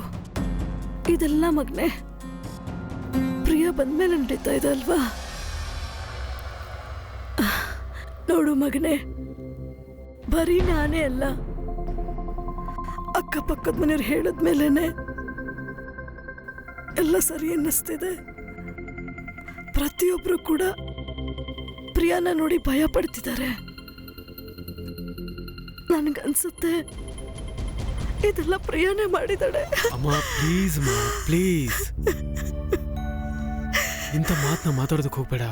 ಇದೆಲ್ಲ ಮಗನೆ ಪ್ರಿಯಾ ಬಂದ್ಮೇಲೆ ನಡೀತಾ ಇದೆ ಅಲ್ವಾ? ನೋಡು ಮಗನೆ, ಬರೀ ನಾನೇ ಅಲ್ಲ, ಅಕ್ಕಪಕ್ಕದ ಮನೆಯವ್ರು ಹೇಳಿದ್ಮೇಲೆನೆ ಎಲ್ಲ ಸರಿ ಅನ್ನಿಸ್ತಿದೆ. ಪ್ರತಿಯೊಬ್ರು ಕೂಡ ಪ್ರಿಯಾನ ನೋಡಿ ಭಯ ಪಡ್ತಿದ್ದಾರೆ. ನನಗನ್ಸುತ್ತೆ ಇದೆಲ್ಲ ಪ್ರಿಯಾನೇ ಮಾಡಿದಾಳೆ. ಅಮ್ಮ, ಪ್ಲೀಸ್ ಮಾ, ಪ್ಲೀಸ್ ಇಂಥ ಮಾತನ್ನ ಮಾತಾಡೋದಕ್ಕೆ ಹೋಗ್ಬೇಡ.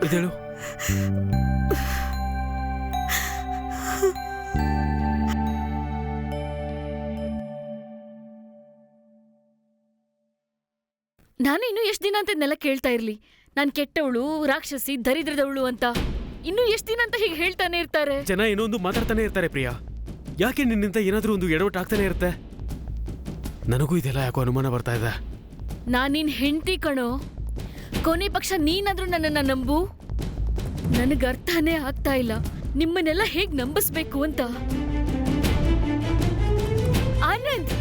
ಇದೇಳು ನಾನು ಇನ್ನು ಎಷ್ಟು ದಿನ ಅಂತ ಇದನ್ನೆಲ್ಲ ಕೇಳ್ತಾ ಇರ್ಲಿ? ನಾನು ಕೆಟ್ಟವಳು, ರಾಕ್ಷಸಿ, ದರಿದ್ರದವಳು ಅಂತ ಇನ್ನು ಎಷ್ಟು ದಿನ ಅಂತ ಹೀಗೆ ಹೇಳ್ತಾನೆ ಇರ್ತಾರೆ? ಜನ ಏನೋ ಒಂದು ಮಾತಾಡ್ತಾನೆ ಇರ್ತಾರೆ ಪ್ರಿಯಾ. ಯಾಕೆ ನಿನ್ನಿಂದ ಏನಾದ್ರೂ ಒಂದು ಎಡವಟ್ಟು ಆಗ್ತಾನೆ ಇರುತ್ತೆ. ನನಗೂ ಇದೆಲ್ಲ ಯಾಕೋ ಅನುಮಾನ ಬರ್ತಾ ಇದೆ. ನಾನ್ ನಿನ್ ಹೆಂಡತಿ ಕಣೋ. ಕೊನೆ ಪಕ್ಷ ನೀನಾದ್ರೂ ನನ್ನನ್ನ ನಂಬು. ನನಗೆ ಅರ್ಥನೇ ಆಗ್ತಾ ಇಲ್ಲ ನಿಮ್ಮನ್ನೆಲ್ಲ ಹೇಗ್ ನಂಬಿಸ್ಬೇಕು ಅಂತ. ಆನಂದ್,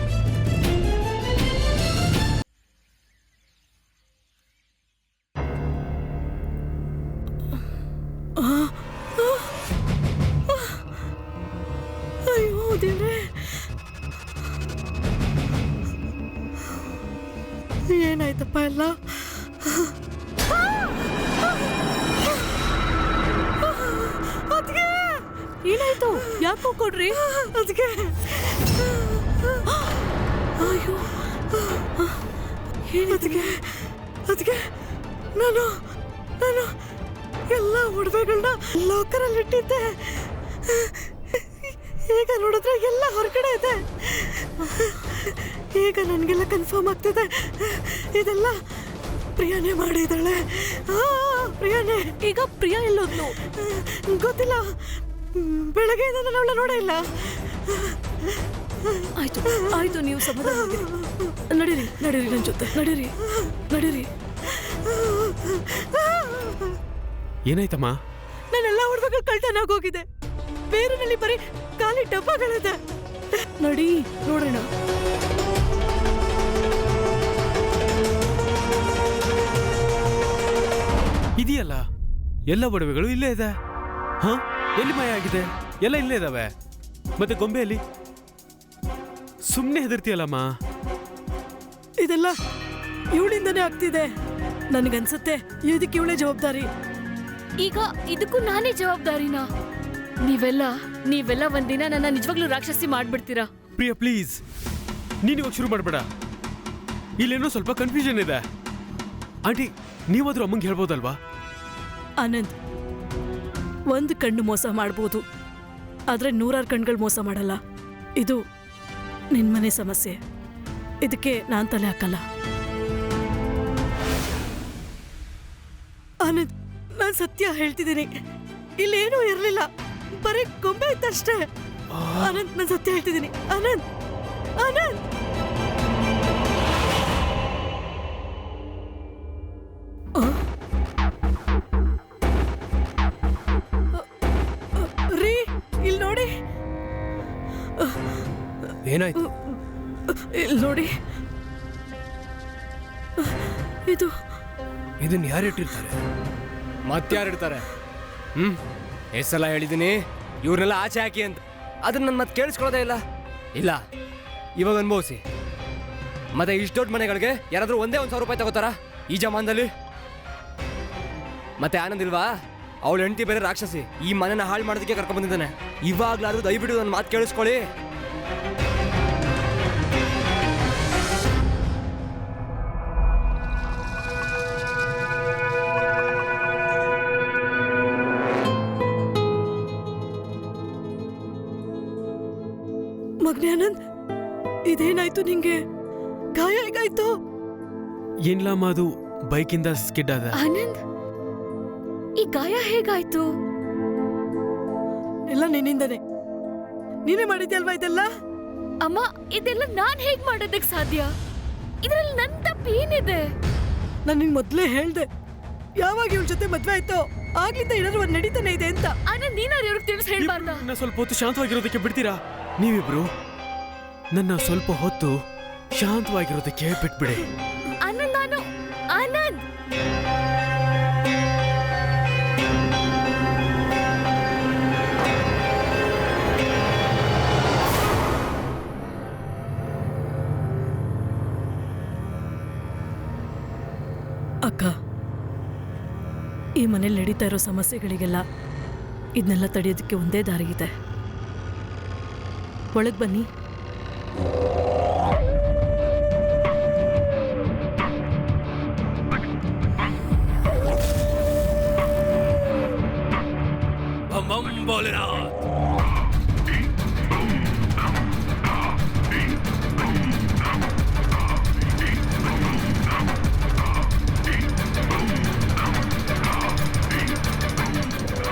ಅಯ್ಯೋ ದೇವ್ರೆ, ಏನಾಯ್ತಪ್ಪ ಎಲ್ಲ? ಅದ್ಕೆ ಏನಾಯ್ತು? ಯಾಕೋ ಕೊಡ್ರಿ? ಅದಕ್ಕೆ ಅಯ್ಯೋ ಅದಕ್ಕೆ ಅದಕ್ಕೆ ನಾನು ನಾನು ಎಲ್ಲ ಒಡವೆಗಳನ್ನ ಲಾಕರಲ್ಲಿ ಇಟ್ಟಿದ್ದೆ. ಈಗ ನೋಡಿದ್ರೆ ಎಲ್ಲ ಹೊರಗಡೆ ಇದೆ. ಈಗ ನನಗೆಲ್ಲ ಕನ್ಫರ್ಮ್ ಆಗ್ತಿದೆ ಇದೆಲ್ಲ ಪ್ರಿಯಾನೇ ಮಾಡಿದ್ದಾಳೆ. ಪ್ರಿಯಾನೇ. ಈಗ ಪ್ರಿಯಾ ಎಲ್ಲೋದ್ಲು ಗೊತ್ತಿಲ್ಲ. ಬೆಳಗ್ಗೆ ನಾನು ಅವಳ ನೋಡೇ ಇಲ್ಲ. ಆಯ್ತು ಆಯ್ತು, ನೀವು ಸಮಾಧಾನವಾಗಿರಿ. ನಡೀರಿ ನಡೀರಿ, ನನ್ನ ಜೊತೆ ನಡೀರಿ ನಡೀರಿ. ಏನಾಯ್ತಮ್ಮ? ನಾನೆಲ್ಲ ಹುಡುಗಗಳು ಕಳ್ತನ ಆಗೋಗಿದೆ. ಬೇರಿನಲ್ಲಿ ಬರೀ ಖಾಲಿ ಡಬ್ಬಗಳಿದೆ. ನಡಿ ನೋಡೋಣ. ಇದೆಯಲ್ಲ, ಎಲ್ಲ ಒಡವೆಗಳು ಇಲ್ಲೇ ಇದೆ. ಹಾ, ಎಲ್ಲಿ ಮಾಯ ಆಗಿದೆ? ಎಲ್ಲ ಇಲ್ಲೇ ಇದಾವೆ. ಮತ್ತೆ ಗೊಂಬೆಯಲ್ಲಿ ಸುಮ್ಮನೆ ಹೆದರ್ತೀಯಲ್ಲಮ್ಮ. ಇದೆಲ್ಲ ಇವಳಿಂದನೇ ಆಗ್ತಿದೆ. ನನಗನ್ಸುತ್ತೆ ಇದಕ್ಕೆ ಇವಳೇ ಜವಾಬ್ದಾರಿ. ಈಗ ಇದಕ್ಕೂ ನಾನೇ ಜವಾಬ್ದಾರಿನಾ? ನೀವೆಲ್ಲ ಒಂದಿನ ನನ್ನ ನಿಜವಾಗ್ಲೂ ರಾಕ್ಷಸಿ ಮಾಡ್ಬಿಡ್ತೀರಾ? ಪ್ರಿಯಾ ಪ್ಲೀಸ್, ನೀನು ಇವಾಗ ಶುರು ಮಾಡಬೇಡ. ಇಲ್ಲೇನೋ ಸ್ವಲ್ಪ ಕನ್ಫ್ಯೂಷನ್ ಇದೆ. ಆಂಟಿ, ನೀವಾದ್ರೂ ಅಮ್ಮಂಗೆ ಹೇಳ್ಬೋದಲ್ವಾ? ಆನಂದ್, ಒಂದು ಕಣ್ಣು ಮೋಸ ಮಾಡ್ಬೋದು, ಆದ್ರೆ 100 ಕಣ್ಗಳು ಮೋಸ ಮಾಡಲ್ಲ. ಇದು ನಿನ್ ಮನೆ ಸಮಸ್ಯೆ. ಇದಕ್ಕೆ ನಾನ್ ತಲೆ ಹಾಕಲ್ಲ. ಆನಂದ್, ನಾನ್ ಸತ್ಯ ಹೇಳ್ತಿದ್ದೀನಿ. ಇಲ್ಲೇನೂ ಇರ್ಲಿಲ್ಲ, ಬರೀ ಗೊಂಬೆ ಇತ್ತಷ್ಟೇ. ಆನಂದ್, ನಾನ್ ಸತ್ಯ ಹೇಳ್ತಿದ್ದೀನಿ. ಆನಂದ್ ಆನಂದ್ ರೀ, ಇಲ್ಲಿ ನೋಡಿ. ಏನಾಯ್ತು? ಇಲ್ಲಿ ನೋಡಿ. ಇದನ್ನ ಯಾರು ಇಟ್ಟಿರ್ತಾರೆ? ಮತ್ತಾರಿಡ್ತಾರೆ? ಎಷ್ಟೆಲ್ಲ ಹೇಳಿದ್ದೀನಿ ಇವ್ರನ್ನೆಲ್ಲ ಆಚೆ ಹಾಕಿ ಅಂತ. ಅದನ್ನ ನನ್ನ ಮತ್ತೆ ಕೇಳಿಸ್ಕೊಳ್ಳೋದೇ ಇಲ್ಲ. ಇಲ್ಲ, ಇವಾಗ ಅನುಭವಿಸಿ. ಮತ್ತೆ ಇಷ್ಟು ದೊಡ್ಡ ಮನೆಗಳಿಗೆ ಯಾರಾದ್ರೂ ಒಂದೇ 1,000 ರೂಪಾಯಿ ತಗೋತಾರ ಈ ಜಮಾನದಲ್ಲಿ? ಮತ್ತೆ ಆನಂದ್ ಇಲ್ವಾ? ಅವಳು ಹೆಂಡತಿ ಬೇರೆ ರಾಕ್ಷಸಿ. ಈ ಮನೆನ ಹಾಳು ಮಾಡೋದಕ್ಕೆ ಕರ್ಕೊಂಡ್ ಬಂದಿದ್ದಾನೆ. ಇವಾಗ್ಲಾದ್ರೂ ದಯವಿಟ್ಟು ನನ್ನ ಮಾತು ಕೇಳಿಸ್ಕೊಳ್ಳಿ. ಮಗ್ನೆ ಆನಂದ್, ಇದೇನಾಯ್ತು ನಿಂಗೆ? ಗಾಯ ಹೇಗಾಯ್ತು? ಏನಿಲ್ಲಮ್ಮ, ಅದು ಬೈಕಿಂದ ಸ್ಕಿಡ್ ಆದ. ಆನಂದ್, ಈ ಗಾಯ ಹೇಗಾಯ್ತು? ಎಲ್ಲ ನಿನ್ನಿಂದನೇ. ನೀನೇ ಮಾಡಿದ್ಯಲ್ವಾ ಇದೆಲ್ಲ? ಅಮ್ಮ, ಇದೆಲ್ಲ ನಾನ್ ಹೇಗ್ ಮಾಡೋದಕ್ ಸಾಧ್ಯ? ಇದ್ರಲ್ಲಿ ನನ್ ತಪ್ಪೇನಿದೆ? ನಾನು ನಿನ್ ಮೊದ್ಲೇ ಹೇಳ್ದೆ, ಯಾವಾಗ ಇವಳ ಜೊತೆ ಮದ್ವೆ ಆಯ್ತೋ ಆಗ್ಲಿಂದ ಏನಾದ್ರು ಒಂದ್ ನಡೀತಾನೆ ಇದೆ ಅಂತ. ಆನಂದ್, ನೀನಾರು ಇವ್ರಿಗೆ ತಿಳಿಸ್ ಹೇಳ್ಬಾರ್ದ? ನನ್ನ ಸ್ವಲ್ಪ ಹೊತ್ತು ಶಾಂತವಾಗಿರೋದಕ್ಕೆ ಬಿಡ್ತೀರಾ? ನೀವಿಬ್ರು ನನ್ನ ಸ್ವಲ್ಪ ಹೊತ್ತು ಶಾಂತವಾಗಿರೋದಕ್ಕೆ ಬಿಟ್ಬಿಡಿ. ಆನಂದ್, ಆನಂದ್, ಅಕ್ಕ, ಈ ಮನೇಲಿ ನಡೀತಾ ಇರೋ ಸಮಸ್ಯೆಗಳಿಗೆಲ್ಲ ಇದನ್ನೆಲ್ಲ ತಡೆಯೋದಕ್ಕೆ ಒಂದೇ ದಾರಿ ಇದೆ. ಒಳಗೆ ಬನ್ನಿ.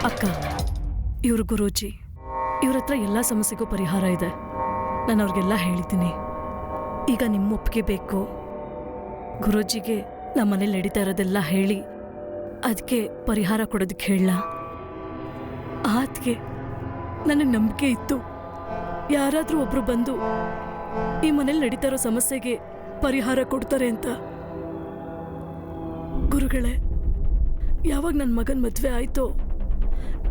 ಅಕ್ಕ, ಇವರು ಗುರೂಜಿ. ಇವ್ರ ಹತ್ರ ಎಲ್ಲ ಸಮಸ್ಯೆಗೂ ಪರಿಹಾರ ಇದೆ. ನಾನು ಅವ್ರಿಗೆಲ್ಲ ಹೇಳಿದ್ದೀನಿ. ಈಗ ನಿಮ್ಮ ಒಪ್ಪಿಗೆ ಬೇಕು. ಗುರೂಜಿಗೆ ನಮ್ಮ ಮನೇಲಿ ನಡೀತಾ ಇರೋದೆಲ್ಲ ಹೇಳಿ ಅದಕ್ಕೆ ಪರಿಹಾರ ಕೊಡೋದಕ್ಕೆ ಹೇಳಲ್ಲ. ಅದಕ್ಕೆ ನನಗೆ ನಂಬಿಕೆ ಇತ್ತು, ಯಾರಾದರೂ ಒಬ್ರು ಬಂದು ಈ ಮನೇಲಿ ನಡೀತಾ ಇರೋ ಸಮಸ್ಯೆಗೆ ಪರಿಹಾರ ಕೊಡ್ತಾರೆ ಅಂತ. ಗುರುಗಳೇ, ಯಾವಾಗ ನನ್ನ ಮಗನ ಮದುವೆ ಆಯ್ತೋ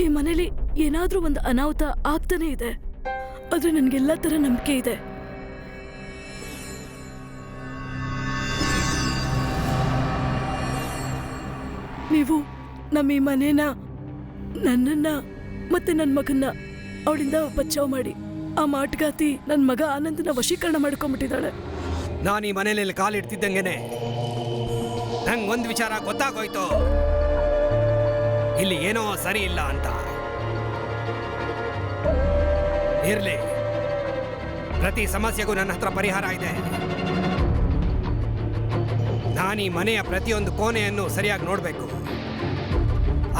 ಈ ಮನೇಲಿ ಏನಾದರೂ ಒಂದು ಅನಾಹುತ ಆಗ್ತಾನೆ ಇದೆ. ಆದ್ರೆ ನನಗೆಲ್ಲ ಥರ ನಂಬಿಕೆ ಇದೆ. ನೀವು ನಮ್ಮ ಈ ಮನೇನ, ನನ್ನನ್ನ ಮತ್ತೆ ನನ್ನ ಮಗನ್ನ ಅವಳಿಂದ ಬಚಾವ್ ಮಾಡಿ. ಆ ಮಾಟಗಾತಿ ನನ್ನ ಮಗ ಆನಂದನ ವಶೀಕರಣ ಮಾಡ್ಕೊಂಡ್ಬಿಟ್ಟಿದ್ದಾಳೆ. ನಾನು ಈ ಮನೇಲಿ ಕಾಲಿಡ್ತಿದ್ದಂಗೆನೆ ನಂಗೆ ಒಂದು ವಿಚಾರ ಗೊತ್ತಾಗೋಯ್ತು, ಇಲ್ಲಿ ಏನೋ ಸರಿ ಇಲ್ಲ ಅಂತ. ಇರ್ಲಿ, ಪ್ರತಿ ಸಮಸ್ಯೆಗೂ ನನ್ನ ಹತ್ರ ಪರಿಹಾರ ಇದೆ. ನಾನು ಈ ಮನೆಯ ಪ್ರತಿಯೊಂದು ಕೋಣೆಯನ್ನು ಸರಿಯಾಗಿ ನೋಡಬೇಕು.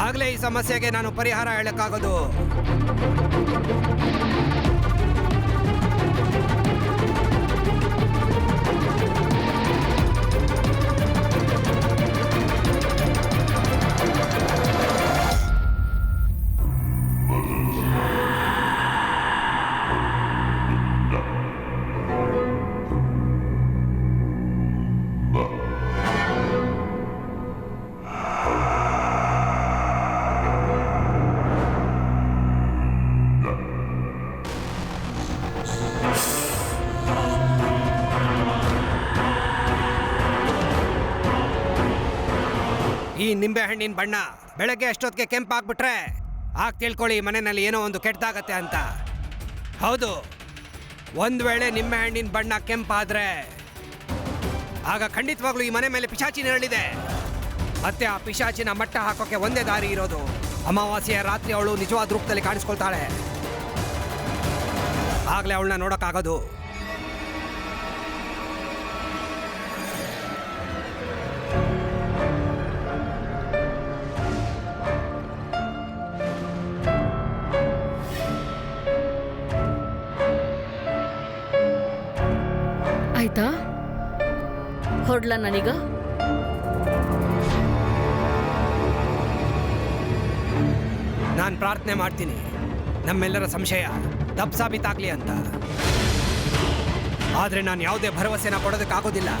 ಆಗಲೇ ಈ ಸಮಸ್ಯೆಗೆ ನಾನು ಪರಿಹಾರ ಹೇಳಕ್ಕಾಗೋದು. ಈ ನಿಂಬೆಹಣ್ಣಿನ ಬಣ್ಣ ಬೆಳಗ್ಗೆ ಅಷ್ಟೊತ್ತಿಗೆ ಕೆಂಪಾಗ್ಬಿಟ್ರೆ ಆಗ ತಿಳ್ಕೊಳ್ಳಿ ಮನೆಯಲ್ಲಿ ಏನೋ ಒಂದು ಕೆಟ್ಟದಾಗತ್ತೆ ಅಂತ. ಹೌದು, ಒಂದು ವೇಳೆ ನಿಂಬೆಹಣ್ಣಿನ ಬಣ್ಣ ಕೆಂಪಾದ್ರೆ ಆಗ ಖಂಡಿತವಾಗ್ಲೂ ಈ ಮನೆ ಮೇಲೆ ಪಿಶಾಚಿ ನೆರಳಿದೆ. ಮತ್ತೆ ಆ ಪಿಶಾಚಿನ ಮಟ್ಟ ಹಾಕೋಕೆ ಒಂದೇ ದಾರಿ ಇರೋದು, ಅಮಾವಾಸ್ಯೆಯ ರಾತ್ರಿ ಅವಳು ನಿಜವಾದ ರೂಪದಲ್ಲಿ ಕಾಣಿಸ್ಕೊಳ್ತಾಳೆ. ಆಗ್ಲೇ ಅವಳನ್ನ ನೋಡೋಕ್ಕಾಗೋದು. ಆಯ್ತಾ? ಹೊರಡ್ಲಾ ನಾನೀಗ? ನಾನು ಪ್ರಾರ್ಥನೆ ಮಾಡ್ತೀನಿ ನಮ್ಮೆಲ್ಲರ ಸಂಶಯ ತಪ್ಪು ಸಾಬೀತಾಗ್ಲಿ ಅಂತ. ಆದ್ರೆ ನಾನು ಯಾವುದೇ ಭರವಸೆನ ಕೊಡೋದಕ್ಕಾಗೋದಿಲ್ಲ.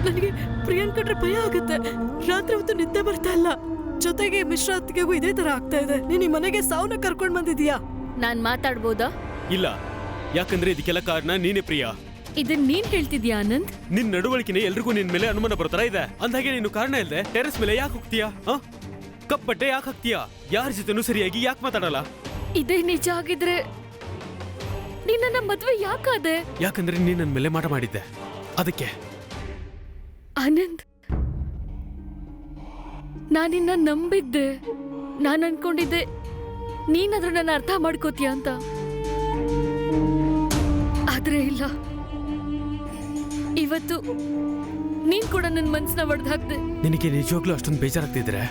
ನನಗೆ ಪ್ರಿಯಾಂಕ್ ಕಂಡ್ರೆ ಭಯ ಆಗುತ್ತೆ. ರಾತ್ರಿ ಹೊತ್ತು ನಿದ್ದೆ ಬರ್ತಾ ಇಲ್ಲ. ಜೊತೆಗೆ ಮಿಶ್ರಾ ಅತ್ತಿಗೆಗೂ ಇದೇ ತರ ಆಗ್ತಾ ಇದೆ. ನೀನ್ ಈ ಮನೆಗೆ ಸಾವನ್ನ ಕರ್ಕೊಂಡ್ ಬಂದಿದೀಯಾ? ನಾನ್ ಮಾತಾಡ್ಬೋದಾ? ಇಲ್ಲ, ಯಾಕಂದ್ರೆ ಇದಕ್ಕೆಲ್ಲ ಕಾರಣ ನೀನೇ ಪ್ರಿಯಾ. ಇದನ್ ನೀನ್ ಹೇಳ್ತಿದ್ಯಾ ಆನಂದ್? ನಿನ್ ನಡವಳಿಕೆನೆ ಎಲ್ರಿಗೂ ನಿನ್ ಮೇಲೆ ಅನುಮಾನ ಬರೋ ತರ ಇದೆ. ಅಂದಾಗೆ ನೀನು ಕಾರಣ ಇಲ್ದೆ ಟೆರೆಸ್ ಮೇಲೆ ಯಾಕೆ ಹೋಗ್ತೀಯಾ? ಕಪ್ಪಟ್ಟೆ ಯಾಕೆ ಹಾಕ್ತೀಯಾ? ಯಾರ ಜೊತೆನೂ ಸರಿಯಾಗಿ ಯಾಕೆ ಮಾತಾಡಲ್ಲ? ಇದೇ ನಿಜ ಆಗಿದ್ರೆ ನೀನ್ ನನ್ನ ಮದ್ವೆ ಯಾಕಾದೆ? ಯಾಕಂದ್ರೆ ನೀನ್ ನನ್ ಮೇಲೆ ಮಾಟ ಮಾಡಿದ್ದೆ, ಅದಕ್ಕೆ. ಆನಂದ್, ನಾನಿನ್ನ ನಂಬಿದ್ದೆ. ನಾನು ಅನ್ಕೊಂಡಿದ್ದೆ ನೀನಾದ್ರೂ ನನ್ನ ಅರ್ಥ ಮಾಡ್ಕೋತೀಯ ಅಂತ. ಆದ್ರೆ ಇಲ್ಲ, ಇವತ್ತು ನೀನ್ ಕೂಡ ನನ್ನ ಮನ್ಸನ್ನ ಒಡೆದು ಹಾಕ್ದೆ. ನಿನಗೆ ನಿಜವಾಗ್ಲೂ ಅಷ್ಟೊಂದು ಬೇಜಾರಾಗ್ತಿದ್ರೆ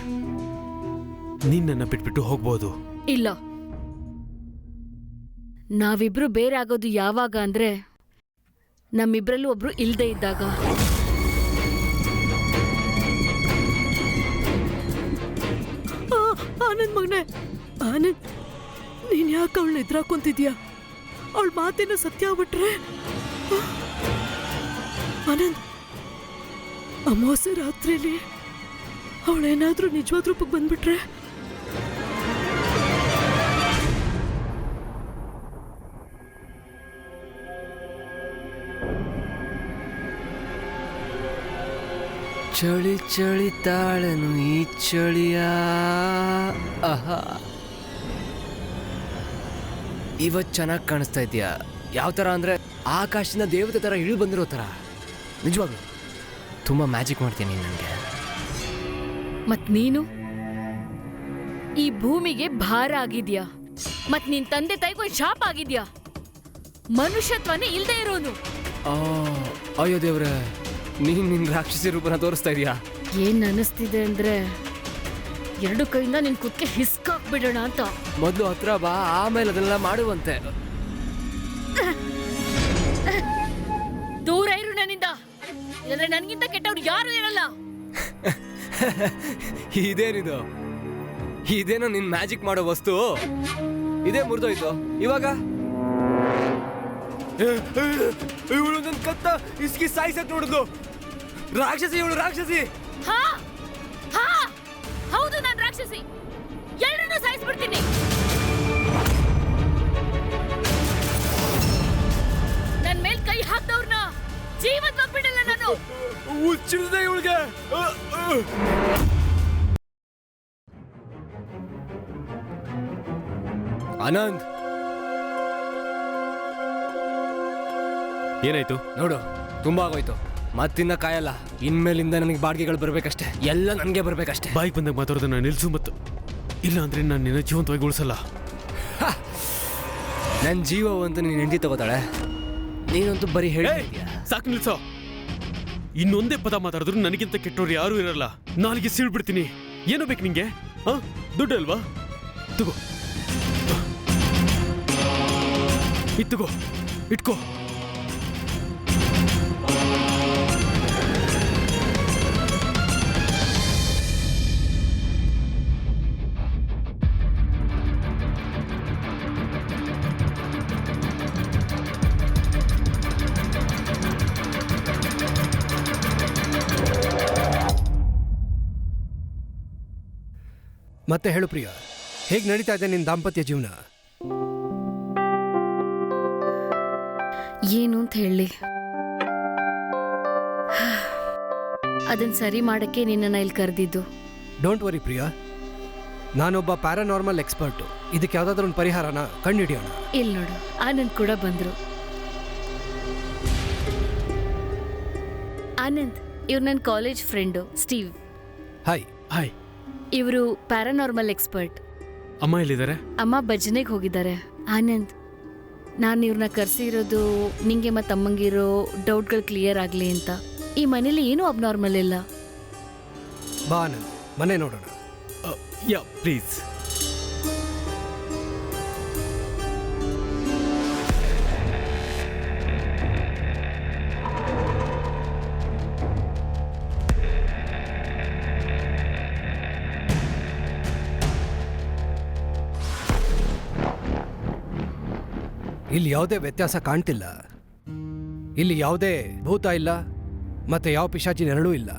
ನೀನ್ ನನ್ನ ಬಿಟ್ಬಿಟ್ಟು ಹೋಗ್ಬೋದು. ಇಲ್ಲ, ನಾವಿಬ್ರು ಬೇರೆ ಆಗೋದು ಯಾವಾಗ ಅಂದ್ರೆ ನಮ್ಮಿಬ್ರಲ್ಲೂ ಒಬ್ರು ಇಲ್ದೇ ಇದ್ದಾಗ. ಆನಂದ್ ಮಗನೆ, ಆನಂದ್, ನೀನ್ ಯಾಕೆ ಅವಳನ್ನ ಎದುರಾಕೊಂತಿದ್ಯಾ? ಅವಳ ಮಾತಿನ ಸತ್ಯ ಆಗ್ಬಿಟ್ರೆ ಆನಂದ್, ಅಮಾವಾಸ್ಯೆ ರಾತ್ರಿಲಿ ಅವಳೇನಾದ್ರೂ ನಿಜವಾದ ರೂಪಕ್ಕೆ ಬಂದ್ಬಿಟ್ರೆ ಚಳಿ ಚಳಿ ತಾಳನು ಈ ಚಳಿಯ. ಇವತ್ತು ಚೆನ್ನಾಗಿ ಕಾಣಿಸ್ತಾ ಇದೆಯಾ? ಯಾವ ಥರ ಅಂದರೆ ಆಕಾಶದಿಂದ ದೇವತೆ ಥರ ಇಳಿದು ಬಂದಿರೋ ಥರ. ನಿಜವಾಗ್ಲು ತುಂಬ ಮ್ಯಾಜಿಕ್ ಮಾಡ್ತೀನಿ ನನಗೆ. ಮತ್ ನೀನು ಈ ಭೂಮಿಗೆ ಭಾರ ಆಗಿದ್ಯಾ, ಮತ್ ನಿನ್ ತಂದೆ ತಾಯಿಗೂ ಶಾಪ ಆಗಿದ್ಯಾ, ಮನುಷ್ಯತ್ವನೇ ಇಲ್ದೇ ಇರೋನು. ಅಯ್ಯೋ ದೇವ್ರೆ, ನೀನು ನಿನ್ನ ರಾಕ್ಷಸಿ ರೂಪನ ತೋರಿಸ್ತಾ ಇದೀಯಾ? ಏನ್ ಅನಿಸ್ತಿದೆ ಅಂದ್ರೆ ಎರಡು ಕೈಯಿಂದ ನಿನ್ ಕುಕ್ಕೆ ಹಿಸ್ಕಾಕ್ಬಿಡೋಣ ಅಂತ. ಮೊದಲು ಹತ್ರ ಬಾ, ಆಮೇಲೆ ಅದನ್ನೆಲ್ಲ ಮಾಡುವಂತೆ. ದೂರ ಇರು ನನ್ನಿಂದ, ಇಲ್ಲಂದ್ರೆ ನನ್ಗಿಂತ ಕೆಟ್ಟವ್ರು ಯಾರು ಇರಲ್ಲ. ಇದೇನಿದು? ಇದೇನೋ ನಿನ್ ಮ್ಯಾಜಿಕ್ ಮಾಡೋ ವಸ್ತು? ಇದೇ ಮುರಿದೋಯ್ತು ಇವಾಗ. ಇವಳು ನನ್ನ ಕತ್ತ ಇಸ್ಕಿ ಸಾಯಿಸಕ್ ನೋಡಿದ್ಲು. ರಾಕ್ಷಸಿ ಇವಳು, ರಾಕ್ಷಸಿ. ಹಾ ಹಾ ಹೌದು, ನಾನ್ ರಾಕ್ಷಸಿ. ಎಲ್ಲರನ್ನೂ ಸಾಯಿಸ್ಬಿಡ್ತೀನಿ. ನನ್ ಮೇಲ್ ಕೈ ಹಾಕ್ದವ್ರನ್ನ ಜೀವತ್ವಾಗಿ ಬಿಡಲ್ಲ ನಾನು. ಹುಚ್ಚಿಡ್ದೆ ಇವಳಿಗೆ. ಆನಂದ್, ಏನಾಯ್ತು? ನೋಡು, ತುಂಬಾ ಆಗೋಯ್ತು. ಮತ್ತಿನ್ನ ಕಾಯಲ್ಲ. ಇನ್ಮೇಲಿಂದ ನನಗೆ ಬಾಡಿಗೆಗಳು ಬರ್ಬೇಕಷ್ಟೇ, ಎಲ್ಲ ನನಗೆ ಬರ್ಬೇಕಷ್ಟೇ. ಬಾಯಿಗೆ ಬಂದಾಗ ಮಾತಾಡೋದನ್ನ ನಿಲ್ಸು, ಮತ್ತು ಇಲ್ಲ ಅಂದ್ರೆ ನಾನು ನಿನ್ನ ಜೀವಂತವಾಗಿ ಉಳಿಸಲ್ಲ. ನನ್ನ ಜೀವವಂತೂ ನೀನು ಹೆಂಡತಿ ತಗೋತಾಳೆ, ನೀನಂತೂ ಬರೀ ಹೇಳಿ. ಸಾಕು ನಿಲ್ಸೋ. ಇನ್ನೊಂದೇ ಪದ ಮಾತಾಡಿದ್ರು ನನಗಿಂತ ಕೆಟ್ಟವ್ರು ಯಾರೂ ಇರಲ್ಲ. ನಾಲಿಗೆ ಸೀಳ್ಬಿಡ್ತೀನಿ. ಏನೋ ಬೇಕು ನಿಂಗೆ? ದುಡ್ಡು ಅಲ್ವಾ? ತಗೋ, ಇತ್ತಗೋ, ಇಟ್ಕೋ. ಮತ್ತೆ ಹೇಳು ಪ್ರಿಯಾ, ಹೇಗೆ ನಡೀತಾ ಇದೆ ನಿನ್ನ ದಾಂಪತ್ಯ ಜೀವನ? ಏನು ಅಂತ ಹೇಳಿ, ಅದನ್ನ ಸರಿ ಮಾಡಕ್ಕೆ ನಿನ್ನನ್ನ ಇಲ್ಲಿ ಕರೆದಿದ್ದು. ಡೋಂಟ್ ವರಿ ಪ್ರಿಯಾ, ನಾನೊಬ್ಬ ಪ್ಯಾರಾನಾರ್ಮಲ್ ಎಕ್ಸ್ಪರ್ಟು. ಇದಕ್ಕೆ ಯಾವುದಾದ್ರೂ ಒಂದು ಪರಿಹಾರನ ಕಂಡುಹಿಡಿಯೋಣ. ಇಲ್ಲಿ ನೋಡು, ಆನಂದ್ ಕೂಡ ಬಂದ್ರು. ಆನಂದ್, ಇವ್ರು ನನ್ನ college friend Steve. Hi. Hi. ಇವರು ಪ್ಯಾರಾನಾರ್ಮಲ್ ಎಕ್ಸ್ಪರ್ಟ್. ಅಮ್ಮ ಎಲ್ಲಿದ್ದಾರೆ? ಅಮ್ಮ ಭಜನೆಗೆ ಹೋಗಿದ್ದಾರೆ. ಆನಂದ್, ನಾನು ಇವ್ರನ್ನ ಕರೆಸಿರೋದು ನಿಂಗೆ ಮತ್ತು ಅಮ್ಮಂಗಿರೋ ಡೌಟ್ಗಳು ಕ್ಲಿಯರ್ ಆಗಲಿ ಅಂತ. ಈ ಮನೇಲಿ ಏನೂ ಅಬ್ನಾರ್ಮಲ್ ಇಲ್ಲ. ಬಾ ಆನಂದ್, ಮನೆ ನೋಡೋಣ. ಯಾ ಪ್ಲೀಸ್. ಇಲ್ಲಿ ಯಾವುದೇ ವ್ಯತ್ಯಾಸ ಕಾಣ್ತಿಲ್ಲ. ಇಲ್ಲಿ ಯಾವುದೇ ಭೂತ ಇಲ್ಲ, ಮತ್ತೆ ಯಾವ ಪಿಶಾಚಿ ನೆರಳೂ ಇಲ್ಲ.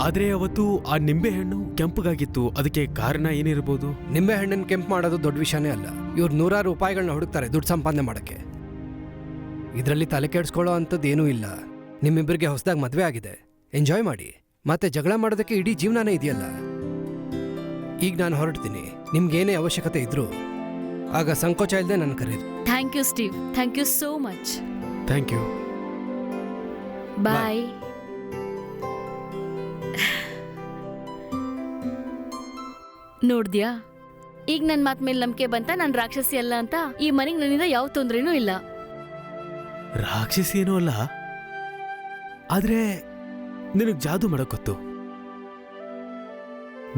ಆದ್ರೆ ಅವತ್ತು ಆ ನಿಂಬೆ ಹಣ್ಣು ಕೆಂಪಗಾಗಿತ್ತು. ಅದಕ್ಕೆ ಕಾರಣ ಏನಿರ್ಬೋದು? ನಿಂಬೆ ಹಣ್ಣನ್ನು ಕೆಂಪು ಮಾಡೋದು ದೊಡ್ಡ ವಿಷಯನೇ ಅಲ್ಲ. ಇವ್ರು ನೂರಾರು ರೂಪಾಯಿಗಳನ್ನ ಹುಡುಕ್ತಾರೆ ದುಡ್ಡು ಸಂಪಾದನೆ ಮಾಡೋಕ್ಕೆ. ಇದರಲ್ಲಿ ತಲೆ ಕೆಡಿಸ್ಕೊಳ್ಳೋ ಅಂಥದ್ದು ಏನೂ ಇಲ್ಲ. ನಿಮ್ಮಿಬ್ಬರಿಗೆ ಹೊಸದಾಗಿ ಮದುವೆ ಆಗಿದೆ, ಎಂಜಾಯ್ ಮಾಡಿ. ಮತ್ತೆ ಜಗಳ ಮಾಡೋದಕ್ಕೆ ಇಡೀ ಜೀವನನೇ ಇದೆಯಲ್ಲ. ಈಗ ನಾನು ಹೊರಡ್ತೀನಿ. ನಿಮ್ಗೇನೇ ಅವಶ್ಯಕತೆ ಇದ್ರೂ ಆಗ ಸಂಕೋಚ ಇಲ್ಲದೆ ನನ್ನ ಕರೀರಿ. Thank you Steve, thank you so much. Thank you. Bye. ನೋಡ್ದ್ಯಾ, ಈಗ ನನ್ನ ಮಾತ್ ಮೇಲೆ ನಂಬಿಕೆ ಬಂತ? ನಾನು ರಾಕ್ಷಸಿ ಅಲ್ಲ ಅಂತ. ಈ ಮನೆಗೆ ನನ್ನಿಂದ ಯಾವ ತೊಂದ್ರೆನೂ ಇಲ್ಲ. ರಾಕ್ಷಸಿ ಏನೂ ಅಲ್ಲ, ಆದ್ರೆ ನಿನಗೆ ಜಾದೂ ಮಾಡಕ್ ಗೊತ್ತು.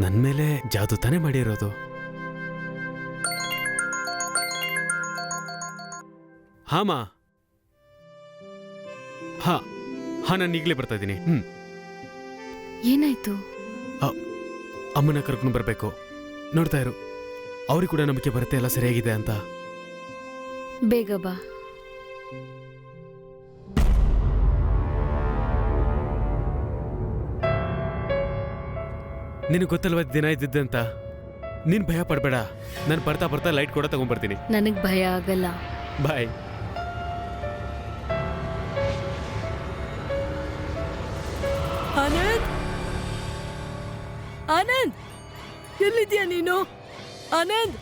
ನನ್ ಮೇಲೆ ಜಾದೂ ತಾನೇ ಮಾಡಿರೋದು. ಹಾಮ, ಹಾ ಹಾ, ನಾನು ಈಗಲೇ ಬರ್ತಾ ಇದ್ದೀನಿ. ಏನಾಯ್ತು? ಅಮ್ಮನ ಕರ್ಕೊಂಡು ಬರಬೇಕು. ನೋಡ್ತಾ ಇರು, ಅವ್ರಿಗೆ ಕೂಡ ನಂಬಿಕೆ ಬರುತ್ತೆ ಎಲ್ಲ ಸರಿಯಾಗಿದೆ ಅಂತ. ಬೇಗ ಬಾ. ನಿನಗೆ ಗೊತ್ತಲ್ವ ದಿನ ಇದ್ದಿದ್ದೆ ಅಂತ. ನೀನ್ ಭಯ ಪಡಬೇಡ, ನಾನು ಬರ್ತಾ ಬರ್ತಾ ಲೈಟ್ ಕೂಡ ತಗೊಂಡ್ಬರ್ತೀನಿ. ನನಗ್ ಭಯ ಆಗಲ್ಲ. ಬಾಯ್. ಆನಂದ್, ಆನಂದ್, ಎಲ್ಲಿದ್ಯಾ ನೀನು? ಆನಂದ್,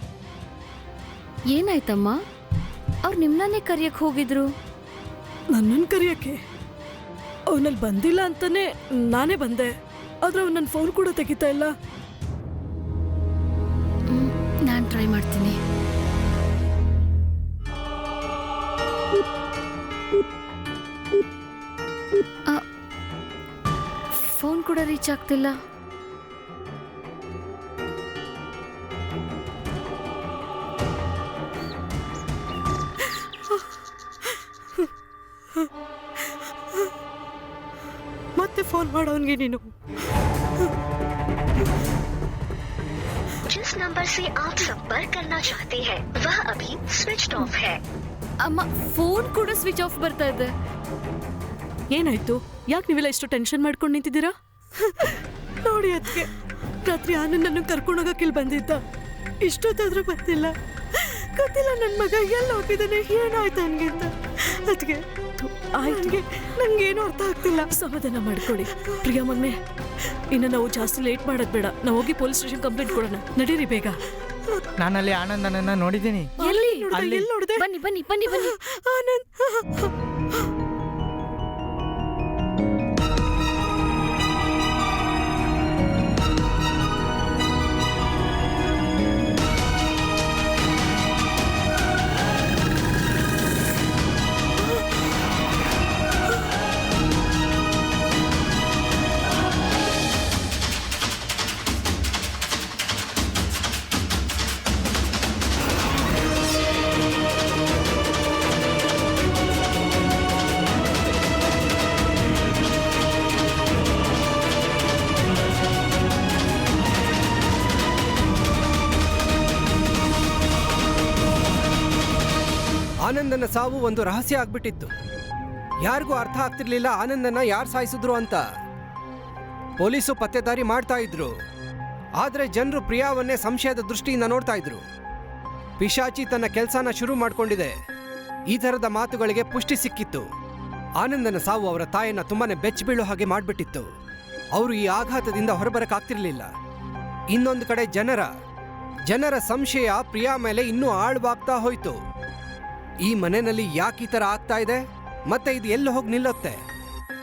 ಏನಾಯ್ತಮ್ಮ? ಅವ್ರು ನಿಮ್ಮನ್ನೇ ಕರೆಯಕ್ಕೆ ಹೋಗಿದ್ರು. ನನ್ನನ್ನು ಕರೆಯೋಕ್ಕೆ ಅವನಲ್ಲಿ ಬಂದಿಲ್ಲ ಅಂತಾನೆ ನಾನೇ ಬಂದೆ. ಆದ್ರೆ ಅವ್ನು ನನ್ನ ಫೋನ್ ಕೂಡ ತೆಗಿತಾ ಇಲ್ಲ. ನಾನು ಟ್ರೈ ಮಾಡ್ತೀನಿ. ಫೋನ್ ಕೂಡ ರೀಚ್ ಆಗ್ತಿಲ್ಲ. ಮತ್ತೆ ಫೋನ್ ಮಾಡೋನ್ಗೆ ನೀನು. जिस नंबर से आप संपर्क करना चाहते हैं वह अभी स्विच ऑफ है. ಅಮ್ಮ, ಫೋನ್ ಕೂಡ ಸ್ವಿಚ್ ಆಫ್ ಬರ್ತಾ ಇದೆ. ಏನಾಯ್ತು? ಯಾಕೆ ನೀವೆಲ್ಲ ಇಷ್ಟು ಟೆನ್ಷನ್ ಮಾಡ್ಕೊಂಡು ನಿಂತಿದ್ದೀರಾ? ನೋಡಿ ಅದಕ್ಕೆ ರಾತ್ರಿ ಆನಂದನ್ನು ಕರ್ಕೊಂಡೋಗಕ್ಕೆ ಇಲ್ಲಿ ಬಂದಿದ್ದ. ಇಷ್ಟೊತ್ತಾದ್ರೂ ಬಂದಿಲ್ಲ. ಗೊತ್ತಿಲ್ಲ ನನ್ನ ಮಗ ಎಲ್ಲ ಹೋಗಿದ್ದಾನೆ, ಏನಾಯ್ತು ಅವನಿಗೆ ಅಂತ. ಅದಕ್ಕೆ ಆಯ್ತು, ನಂಗೇನು ಅರ್ಥ ಆಗ್ತಿಲ್ಲ. ಸಮಾಧಾನ ಮಾಡ್ಕೊಳ್ಳಿ ಪ್ರಿಯಾ ಮಗನೆ. ಇನ್ನು ನಾವು ಜಾಸ್ತಿ ಲೇಟ್ ಮಾಡೋದು ಬೇಡ. ನಾವು ಹೋಗಿ ಪೊಲೀಸ್ ಸ್ಟೇಷನ್ ಕಂಪ್ಲೇಂಟ್ ಕೊಡೋಣ. ನಡೀರಿ ಬೇಗ. ನಾನಲ್ಲಿ ಆನಂದನನ್ನ ನೋಡಿದ್ದೀನಿ. ಎಲ್ಲಿ ನೋಡಿದೆ? ಬನ್ನಿ ಬನ್ನಿ ಬನ್ನಿ ಬನ್ನಿ. ಆನಂದ್, ಆನಂದನ ಸಾವು ಒಂದು ರಹಸ್ಯ ಆಗ್ಬಿಟ್ಟಿತ್ತು. ಯಾರಿಗೂ ಅರ್ಥ ಆಗ್ತಿರ್ಲಿಲ್ಲ ಆನಂದನ ಯಾರು ಸಾಯಿಸಿದ್ರು ಅಂತ. ಪೊಲೀಸು ಪತ್ತೆದಾರಿ ಮಾಡ್ತಾ ಇದ್ರು. ಆದ್ರೆ ಜನರು ಪ್ರಿಯಾವನ್ನೇ ಸಂಶಯದ ದೃಷ್ಟಿಯಿಂದ ನೋಡ್ತಾ ಇದ್ರು. ಪಿಶಾಚಿ ತನ್ನ ಕೆಲಸನ ಶುರು ಮಾಡ್ಕೊಂಡಿದೆ, ಈ ತರದ ಮಾತುಗಳಿಗೆ ಪುಷ್ಟಿ ಸಿಕ್ಕಿತ್ತು. ಆನಂದನ ಸಾವು ಅವರ ತಾಯಿಯನ್ನ ತುಂಬಾನೇ ಬೆಚ್ಚಬೀಳೋ ಹಾಗೆ ಮಾಡ್ಬಿಟ್ಟಿತ್ತು. ಅವರು ಈ ಆಘಾತದಿಂದ ಹೊರಬರಕ್ಕಾಗ್ತಿರ್ಲಿಲ್ಲ. ಇನ್ನೊಂದು ಕಡೆ ಜನರ ಸಂಶಯ ಪ್ರಿಯಾ ಮೇಲೆ ಇನ್ನೂ ಆಳವಾಗ್ತಾ ಹೋಯ್ತು. ಈ ಮನೆಯಲ್ಲಿ ಯಾಕೆ ಈ ತರ ಆಗ್ತಾ ಇದೆ, ಮತ್ತೆ ಇದು ಎಲ್ಲಿ ಹೋಗಿ ನಿಲ್ಲುತ್ತೆ,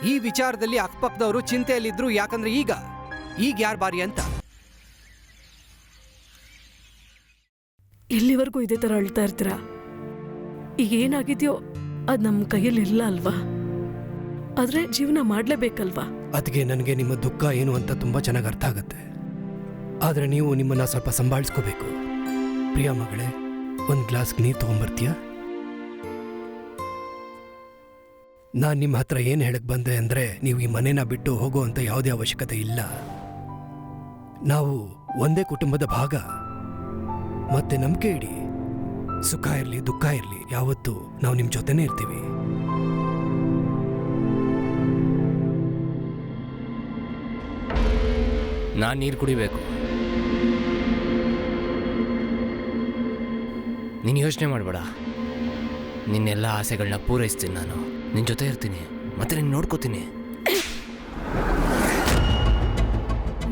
ಈ ವಿಚಾರದಲ್ಲಿ ಅಕ್ಕಪಕ್ಕದವರು ಚಿಂತೆಯಲ್ಲಿದ್ರು. ಯಾಕಂದ್ರೆ ಈಗ ಯಾರ ಬಾರಿ ಅಂತ. ಎಲ್ಲಿವರೆಗೂ ಇದೇ ತರ ಅಳ್ತಾ ಇರ್ತೀರಾ? ಈಗ ಏನಾಗಿದ್ಯೋ ಅದ್ ನಮ್ಮ ಕೈಯಲ್ಲಿ ಇಲ್ಲ ಅಲ್ವಾ? ಆದ್ರೆ ಜೀವನ ಮಾಡ್ಲೇಬೇಕಲ್ವಾ? ಅದಕ್ಕೆ ನನಗೆ ನಿಮ್ಮ ದುಃಖ ಏನು ಅಂತ ತುಂಬಾ ಚೆನ್ನಾಗಿ ಅರ್ಥ ಆಗುತ್ತೆ. ಆದ್ರೆ ನೀವು ನಿಮ್ಮನ್ನ ಸ್ವಲ್ಪ ಸಂಭಾಳಿಸ್ಕೋಬೇಕು. ಪ್ರಿಯಾ ಮಗಳೇ, ಒಂದು ಗ್ಲಾಸ್ ನೀರು ತಗೊಂಡ್ಬರ್ತೀಯಾ? ನಾನು ನಿಮ್ಮ ಹತ್ರ ಏನು ಹೇಳಕ್ ಬಂದೆ ಅಂದರೆ, ನೀವು ಈ ಮನೇನ ಬಿಟ್ಟು ಹೋಗುವಂಥ ಯಾವುದೇ ಅವಶ್ಯಕತೆ ಇಲ್ಲ. ನಾವು ಒಂದೇ ಕುಟುಂಬದ ಭಾಗ. ಮತ್ತೆ ನಂಬಿಕೆ ಇಡಿ, ಸುಖ ಇರಲಿ ದುಃಖ ಇರಲಿ ಯಾವತ್ತೂ ನಾವು ನಿಮ್ಮ ಜೊತೆನೇ ಇರ್ತೀವಿ. ನಾನು ನೀರು ಕುಡಿಬೇಕು. ನೀನು ಯೋಚನೆ ಮಾಡಬೇಡ. ನಿನ್ನೆಲ್ಲ ಆಸೆಗಳನ್ನ ಪೂರೈಸ್ತೀನಿ. ನಾನು ನಿನ್ನ ಜೊತೆ ಇರ್ತೀನಿ, ಮತ್ತೆ ನೀನು ನೋಡ್ಕೋತೀನಿ.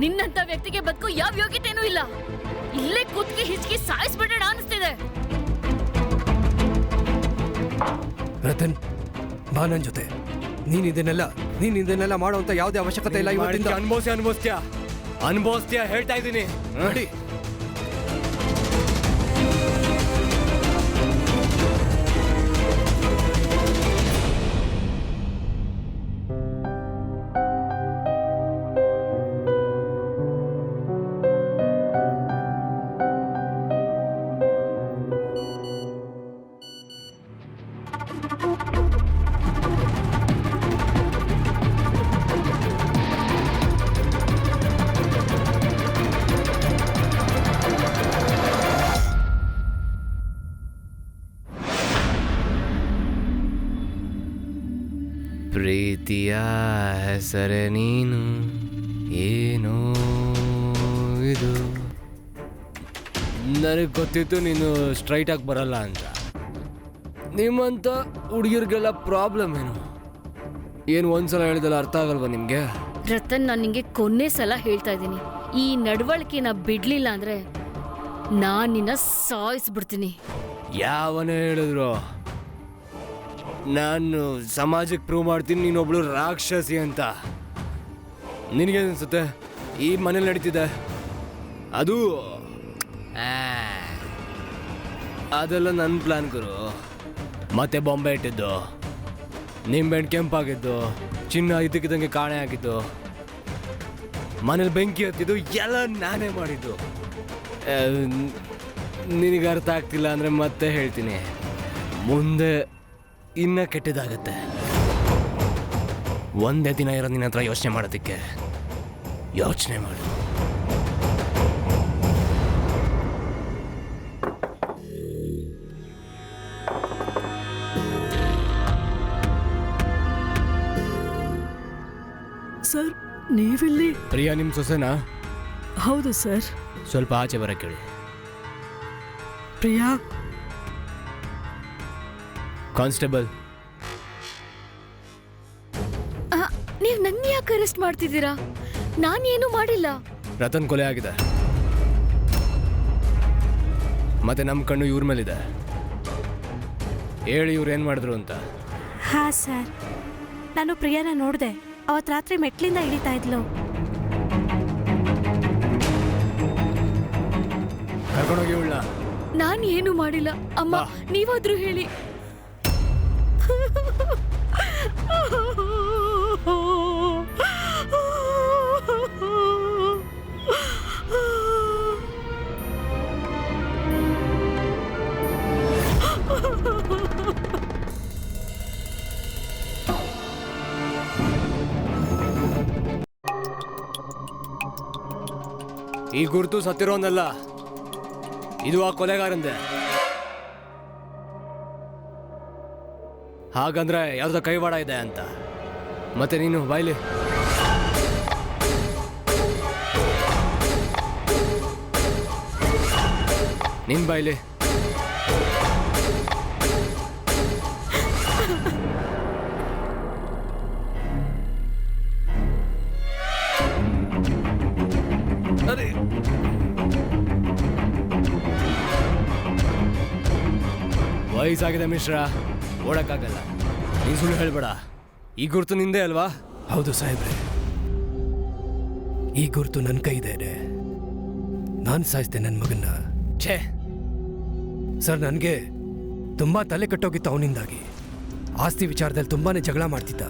ನಿನ್ನಂತ ವ್ಯಕ್ತಿಗೆ ಬದುಕು ಯಾವ ಯೋಗ್ಯತೆನೂ ಇಲ್ಲ. ಇಲ್ಲೇ ಕೂತ್ಗೆ ಹಿಚ್ಕಿ ಸಾಯಿಸ್ಬಿಡೋಣ ಅನಿಸ್ತಿದೆ. ರತನ್, ಬಾ ನನ್ನ ಜೊತೆ. ನೀನ್ ಇದನ್ನೆಲ್ಲ ಮಾಡುವಂತ ಯಾವುದೇ ಅವಶ್ಯಕತೆ ಇಲ್ಲ. ಇವತ್ತಿಂದ ಅನುಭವಿಸ್ತೀಯ ಹೇಳ್ತಾ ಇದ್ದೀನಿ. ನೋಡಿ, ಪ್ರೀತಿಯ ಹೆಸರೇ ನೀನು, ಏನೋ ಇದು. ನನಗೆ ಗೊತ್ತಿತ್ತು ನೀನು ಸ್ಟ್ರೈಟಾಗಿ ಬರಲ್ಲ ಅಂತ. ನಿಮ್ಮಂಥ ಹುಡುಗಿರಿಗೆಲ್ಲ ಪ್ರಾಬ್ಲಮ್ ಏನು ಒಂದ್ಸಲ ಹೇಳಿದಲ್ಲ ಅರ್ಥ ಆಗಲ್ವಾ ನಿಮಗೆ? ರತನ್, ನಾನು ನಿಂಗೆ ಕೊನೆ ಸಲ ಹೇಳ್ತಾ ಇದ್ದೀನಿ, ಈ ನಡವಳಿಕೆನ ಬಿಡ್ಲಿಲ್ಲ ಅಂದ್ರೆ ನಾನು ನಿನ್ನ ಸಾಯಿಸ್ಬಿಡ್ತೀನಿ. ಯಾವನೇ ಹೇಳಿದ್ರು ನಾನು ಸಮಾಜಕ್ಕೆ ಪ್ರೂವ್ ಮಾಡ್ತೀನಿ ನೀನೊಬ್ಳು ರಾಕ್ಷಸಿ ಅಂತ. ನಿನಗೇನಿಸುತ್ತೆ ಈ ಮನೇಲಿ ನಡೀತಿದೆ ಅದು ಅದೆಲ್ಲ ನನ್ನ ಪ್ಲಾನ್ ಗುರು. ಮತ್ತೆ ಬೊಂಬೆ ಇಟ್ಟಿದ್ದು, ನಿಂಬೆಹಣ್ಣು ಕೆಂಪಾಗಿದ್ದು, ಚಿನ್ನ ಇದಕ್ಕಿದ್ದಂಗೆ ಕಾಣೆ ಆಗಿದ್ದು, ಮನೇಲಿ ಬೆಂಕಿ ಹತ್ತಿದ್ದು ಎಲ್ಲ ನಾನೇ ಮಾಡಿದ್ದು. ನಿನಗೆ ಅರ್ಥ ಆಗ್ತಿಲ್ಲ ಅಂದರೆ ಮತ್ತೆ ಹೇಳ್ತೀನಿ, ಮುಂದೆ ಇನ್ನೂ ಕೆಟ್ಟದಾಗತ್ತೆ. ಒಂದೇ ದಿನ ಇರೋ ನಿನ್ನ ಹತ್ರ ಯೋಚನೆ ಮಾಡೋದಕ್ಕೆ ಯೋಚನೆ ಮಾಡು. ಸರ್ ನೀವಿಲ್ಲಿ? ಪ್ರಿಯಾ ನಿಮ್ಮ ಸೊಸೆನಾ? ಹೌದು ಸರ್. ಸ್ವಲ್ಪ ಆಚೆ ಬರಕ್ಕೆ ಹೇಳಿ. ಪ್ರಿಯಾ, ಕಾನ್ಸ್ಟೇಬಲ್. ನೀವು ನನ್ನ ಯಾಕೆ ಅರೆಸ್ಟ್ ಮಾಡ್ತಿದ್ದೀರಾ? ನಾನೇನು ಮಾಡಿಲ್ಲ. ರತನ್ ಕೊಲೆ ಆಗಿದೆ, ಮತ್ತೆ ನಮ್ಮ ಕಣ್ಣು ಇವ್ರ ಮೇಲಿದೆ. ಹೇಳಿ ಇವ್ರು ಏನು ಮಾಡಿದ್ರು ಅಂತ. ಹಾಂ ಸರ್, ನಾನು ಪ್ರಿಯಾನ ನೋಡಿದೆ. ಅವತ್ತು ರಾತ್ರಿ ಮೆಟ್ಲಿಂದ ಇಳಿತಾ ಇದ್ಲು. ಕರ್ಕೊಂಡೋಗಿ ಇವಳ. ನಾನು ಏನು ಮಾಡಿಲ್ಲ ಅಮ್ಮ, ನೀವಾದ್ರೂ ಹೇಳಿ. ಈ ಗುರುತು ಸತ್ತಿರೋನಲ್ಲ, ಇದು ಆ ಕೊಲೆಗಾರಂದೆ. ಹಾಗಂದ್ರೆ ಯಾವ್ದೋ ಕೈವಾಡ ಇದೆ ಅಂತ. ಮತ್ತೆ ನೀನು ಬಾಯ್ಲಿ. ನಿನ್ ಬಾಯ್ಲಿ. ವಯಸ್ಸಾಗಿದೆ ಮಿಶ್ರ, ಓಡಕ್ಕಾಗಲ್ಲ. ನೀನು ಸುಳ್ಳು ಹೇಳ್ಬೇಡ. ಈ ಗುರುತು ನಿಂದೆ ಅಲ್ವಾ? ಹೌದು ಸಾಹೇಬ್ರೆ, ಈ ಗುರುತು ನನ್ನ ಕೈ ಇದೆ. ನಾನು ಸಾಯಿಸ್ದೆ ನನ್ನ ಮಗನ್ನ. ಛೇ ಸರ್, ನನಗೆ ತುಂಬಾ ತಲೆ ಕಟ್ಟೋಗಿತ್ತು ಅವನಿಂದಾಗಿ. ಆಸ್ತಿ ವಿಚಾರದಲ್ಲಿ ತುಂಬಾನೇ ಜಗಳ ಮಾಡ್ತಿದ್ದ.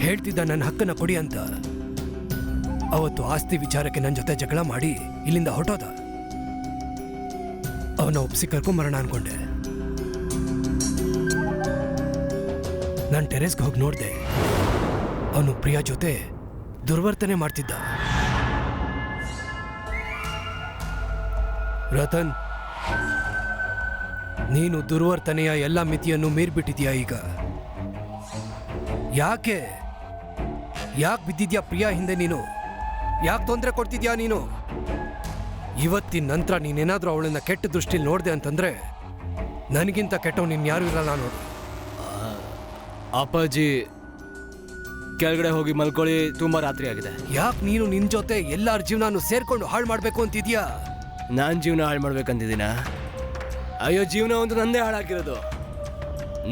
ಹೇಳ್ತಿದ್ದ ನನ್ನ ಹಕ್ಕನ್ನ ಕೊಡಿ ಅಂತ. ಅವತ್ತು ಆಸ್ತಿ ವಿಚಾರಕ್ಕೆ ನನ್ನ ಜೊತೆ ಜಗಳ ಮಾಡಿ ಇಲ್ಲಿಂದ ಹೊರಟೋದ. ಅವನ ಒಪ್ಸಿ ಕರ್ಕೊಂಬರೋಣ ಅನ್ಕೊಂಡೆ. ನಾನು ಟೆರೆಸ್ಗೆ ಹೋಗಿ ನೋಡಿದೆ. ಅವನು ಪ್ರಿಯಾ ಜೊತೆ ದುರ್ವರ್ತನೆ ಮಾಡ್ತಿದ್ದ. ರತನ್, ನೀನು ದುರ್ವರ್ತನೆಯ ಎಲ್ಲ ಮಿತಿಯನ್ನು ಮೀರ್ಬಿಟ್ಟಿದ್ಯಾ ಈಗ. ಯಾಕೆ ಬಿದ್ದಿದ್ಯಾ ಪ್ರಿಯಾ ಹಿಂದೆ? ನೀನು ಯಾಕೆ ತೊಂದರೆ ಕೊಡ್ತಿದ್ಯಾ? ನೀನು ಇವತ್ತಿನ ನಂತರ ನೀನೇನಾದ್ರೂ ಅವಳನ್ನ ಕೆಟ್ಟ ದೃಷ್ಟಿಲಿ ನೋಡಿದೆ ಅಂತಂದ್ರೆ ನನಗಿಂತ ಕೆಟ್ಟವ್ ನೀನು ಯಾರು ಇರಲ್ಲ ನೋಡು. ಅಪ್ಪಾಜಿ ಕೆಳಗಡೆ ಹೋಗಿ ಮಲ್ಕೊಳ್ಳಿ, ತುಂಬಾ ರಾತ್ರಿ ಆಗಿದೆ. ಯಾಕೆ ನೀನು ನಿನ್ ಜೊತೆ ಎಲ್ಲಾರ ಜೀವನಾನು ಸೇರ್ಕೊಂಡು ಹಾಳು ಮಾಡ್ಬೇಕು ಅಂತಿದ್ಯಾ? ನಾನು ಜೀವನ ಹಾಳು ಮಾಡ್ಬೇಕಂತಿದ್ದೀನ? ಅಯ್ಯೋ, ಜೀವನ ಒಂದು ನಂದೇ ಹಾಳಾಗಿರೋದು.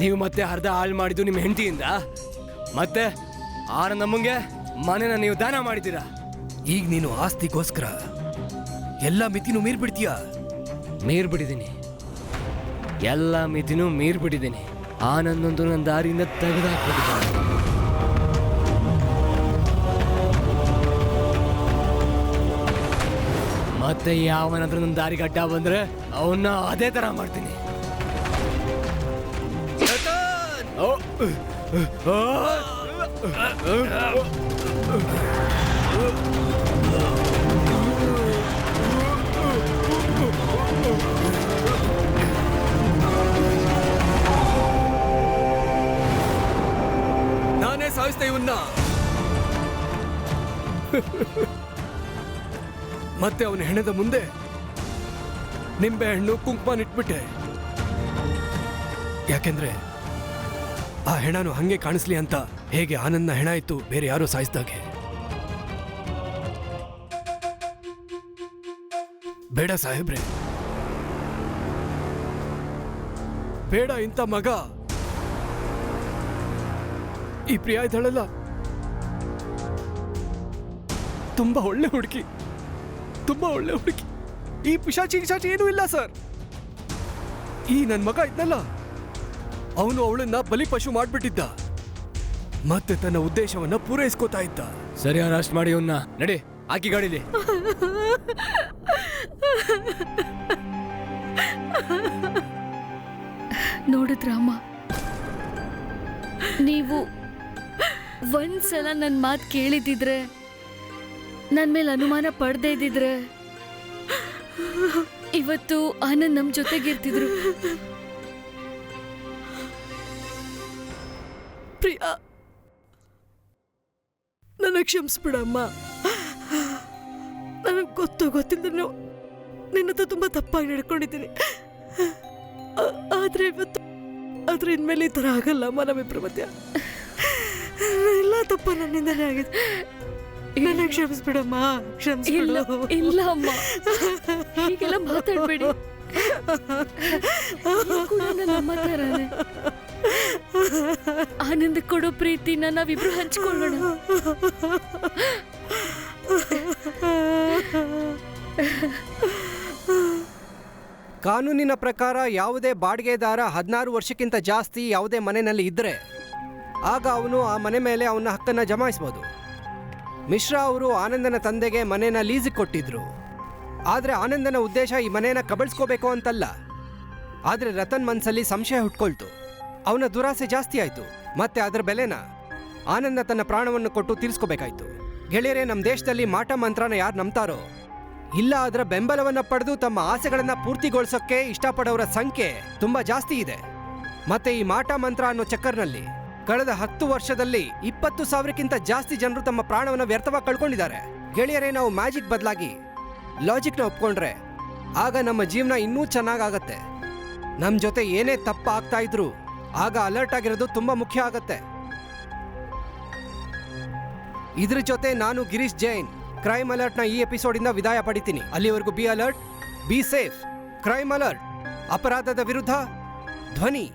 ನೀವು ಮತ್ತೆ ಅರ್ಧ ಹಾಳು ಮಾಡಿದ್ದು ನಿಮ್ಮ ಹೆಂಡತಿಯಿಂದ. ಮತ್ತೆ ನಮ್ಮಂಗೆ ಮನೆನ ನೀವು ದಾನ ಮಾಡಿದ್ದೀರಾ. ಈಗ ನೀನು ಆಸ್ತಿಗೋಸ್ಕರ ಎಲ್ಲ ಮಿತಿನೂ ಮೀರ್ಬಿಡ್ತೀಯ. ಮೀರ್ಬಿಟ್ಟಿದ್ದೀನಿ, ಎಲ್ಲ ಮಿತಿನೂ ಮೀರ್ಬಿಟ್ಟಿದ್ದೀನಿ. ಆನಂದಂತೂ ನನ್ನ ದಾರಿಯಿಂದ ತೆಗೆದುಹಾಕ್ಬಿಟ್ಟಿದ್ದಾನೆ. ಮತ್ತೆ ಯಾವನಾದ್ರೂ ನನ್ನ ದಾರಿಗೆ ಅಡ್ಡ ಬಂದ್ರೆ ಅವನ್ನ ಅದೇ ತರ ಮಾಡ್ತೀನಿ. ನಾನೇ ಸಾಯಿಸ್ದೆ ಇವನ್ನ. ಮತ್ತೆ ಅವನ ಹೆಣದ ಮುಂದೆ ನಿಂಬೆ ಹಣ್ಣು ಕುಂಕುಮ ಇಟ್ಬಿಟ್ಟೆ. ಯಾಕೆಂದ್ರೆ ಆ ಹೆಣನು ಹಂಗೆ ಕಾಣಿಸ್ಲಿ ಅಂತ. ಹೇಗೆ ಆನಂದ್ನ ಹೆಣ ಇತ್ತು ಬೇರೆ ಯಾರೋ ಸಾಯಿಸ್ದಾಗೆ. ಬೇಡ ಸಾಹೇಬ್ರೆ, ಬೇಡ ಇಂಥ ಮಗ. ಈ ಪ್ರಿಯಾ ಇದ್ದಾಳಲ್ಲ, ತುಂಬಾ ಒಳ್ಳೆ ಹುಡುಗಿ, ತುಂಬಾ ಒಳ್ಳೆ ಹುಡುಗಿ. ಈ ಪಿಶಾಚಿ ಏನೂ ಇಲ್ಲ ಸರ್. ಈ ನನ್ನ ಮಗ ಇದ್ನಲ್ಲ, ಅವನು ಅವಳನ್ನ ಬಲಿಪಶು ಮಾಡ್ಬಿಟ್ಟಿದ್ದ, ಮತ್ತೆ ತನ್ನ ಉದ್ದೇಶವನ್ನ ಪೂರೈಸ್ಕೋತಾ ಇದ್ದ. ಸರಿ, ಅರೆಸ್ಟ್ ಮಾಡಿ ಅವನ್ನ. ನಡಿ, ಹಾಕಿ ಗಾಡಿಲಿ. ನೋಡಿದ್ರ ಅಮ್ಮ, ನೀವು ಒಂದ್ಸಲ ನನ್ನ ಮಾತು ಕೇಳಿದಿದ್ರೆ, ನನ್ನ ಮೇಲೆ ಅನುಮಾನ ಪಡದೇ ಇದ್ದಿದ್ರೆ, ಇವತ್ತು ಆನಂದ್ ನಮ್ಮ ಜೊತೆಗಿರ್ತಿದ್ರು. ಪ್ರಿಯಾ, ನನಗೆ ಕ್ಷಮಿಸ್ಬಿಡಮ್ಮ. ನನಗೆ ಗೊತ್ತಿಲ್ಲದೆ ನಿನ್ನ ಹತ್ರ ತುಂಬ ತಪ್ಪಾಗಿ ನಡ್ಕೊಂಡಿದ್ದೀನಿ. ಆದರೆ ಇವತ್ತು ಇನ್ಮೇಲೆ ಈ ಥರ ಆಗಲ್ಲಮ್ಮ. ನಮ್ಮಿಬ್ಬರ ಮಧ್ಯ ಎಲ್ಲ ತಪ್ಪ ನನ್ನಿಂದಲೇ ಆಗಿದೆ. ನನಗೆ ಕ್ಷಮಿಸ್ಬಿಡಮ್ಮ, ಕ್ಷಮಿಸ್ಬಿಡು. ಇಲ್ಲ ಅಮ್ಮ, ಹೀಗೆಲ್ಲ ಮಾತಾಡ್ಬೇಡಿ. ಕೂಡ ನಮ್ಮ ಥರನೇ ಆನಂದ ಕೊಡೋ ಪ್ರೀತಿನ ನಾವಿಬ್ರು ಹಂಚ್ಕೊಳ್ಳೋಣ. ಕಾನೂನಿನ ಪ್ರಕಾರ ಯಾವುದೇ ಬಾಡಿಗೆದಾರ 16 ವರ್ಷಕ್ಕಿಂತ ಜಾಸ್ತಿ ಯಾವುದೇ ಮನೆಯಲ್ಲಿ ಇದ್ದರೆ ಆಗ ಅವನು ಆ ಮನೆ ಮೇಲೆ ಅವನ ಹಕ್ಕನ್ನು ಜಮಾಯಿಸ್ಬೋದು. ಮಿಶ್ರಾ ಅವರು ಆನಂದನ ತಂದೆಗೆ ಮನೆನ ಲೀಸಿಗೆ ಕೊಟ್ಟಿದ್ರು. ಆದರೆ ಆನಂದನ ಉದ್ದೇಶ ಈ ಮನೆಯನ್ನು ಕಬಳಿಸ್ಕೋಬೇಕು ಅಂತಲ್ಲ. ಆದರೆ ರತನ್ ಮನಸ್ಸಲ್ಲಿ ಸಂಶಯ ಹುಟ್ಕೊಳ್ತು. ಅವನ ದುರಾಸೆ ಜಾಸ್ತಿ ಆಯಿತು. ಮತ್ತೆ ಅದರ ಬೆಲೆನ ಆನಂದ ತನ್ನ ಪ್ರಾಣವನ್ನು ಕೊಟ್ಟು ತೀರಿಸ್ಕೋಬೇಕಾಯ್ತು. ಗೆಳೆಯರೇ, ನಮ್ಮ ದೇಶದಲ್ಲಿ ಮಾಟ ಮಂತ್ರನ ಯಾರು ನಂಬ್ತಾರೋ, ಇಲ್ಲ ಅದರ ಬೆಂಬಲವನ್ನು ಪಡೆದು ತಮ್ಮ ಆಸೆಗಳನ್ನು ಪೂರ್ತಿಗೊಳಿಸೋಕ್ಕೆ ಇಷ್ಟಪಡೋರ ಸಂಖ್ಯೆ ತುಂಬ ಜಾಸ್ತಿ ಇದೆ. ಮತ್ತೆ ಈ ಮಾಟ ಮಂತ್ರ ಅನ್ನೋ ಚಕ್ಕರ್ನಲ್ಲಿ ಕಳೆದ 10 ವರ್ಷದಲ್ಲಿ 20,000ಕ್ಕಿಂತ ಜಾಸ್ತಿ ಜನರು ತಮ್ಮ ಪ್ರಾಣವನ್ನು ವ್ಯರ್ಥವಾಗಿ ಕಳ್ಕೊಂಡಿದ್ದಾರೆ. ಗೆಳೆಯರೇ, ನಾವು ಮ್ಯಾಜಿಕ್ ಬದಲಾಗಿ ಲಾಜಿಕ್ನ ಒಪ್ಕೊಂಡ್ರೆ ಆಗ ನಮ್ಮ ಜೀವನ ಇನ್ನೂ ಚೆನ್ನಾಗಾಗತ್ತೆ. ನಮ್ಮ ಜೊತೆ ಏನೇ ತಪ್ಪ ಆಗ್ತಾ ಇದ್ರು ಆಗ ಅಲರ್ಟ್ ಆಗಿರೋದು ತುಂಬ ಮುಖ್ಯ ಆಗತ್ತೆ. ಇದ್ರ ಜೊತೆ ನಾನು ಗಿರೀಶ್ ಜೈನ್ ಕ್ರೈಮ್ ಅಲರ್ಟ್ನ ಈ ಎಪಿಸೋಡಿಂದ ವಿದಾಯ ಪಡಿತೀನಿ. ಅಲ್ಲಿವರೆಗೂ be alert, be safe. Crime alert, ಅಪರಾಧದ ವಿರುದ್ಧ ಧ್ವನಿ.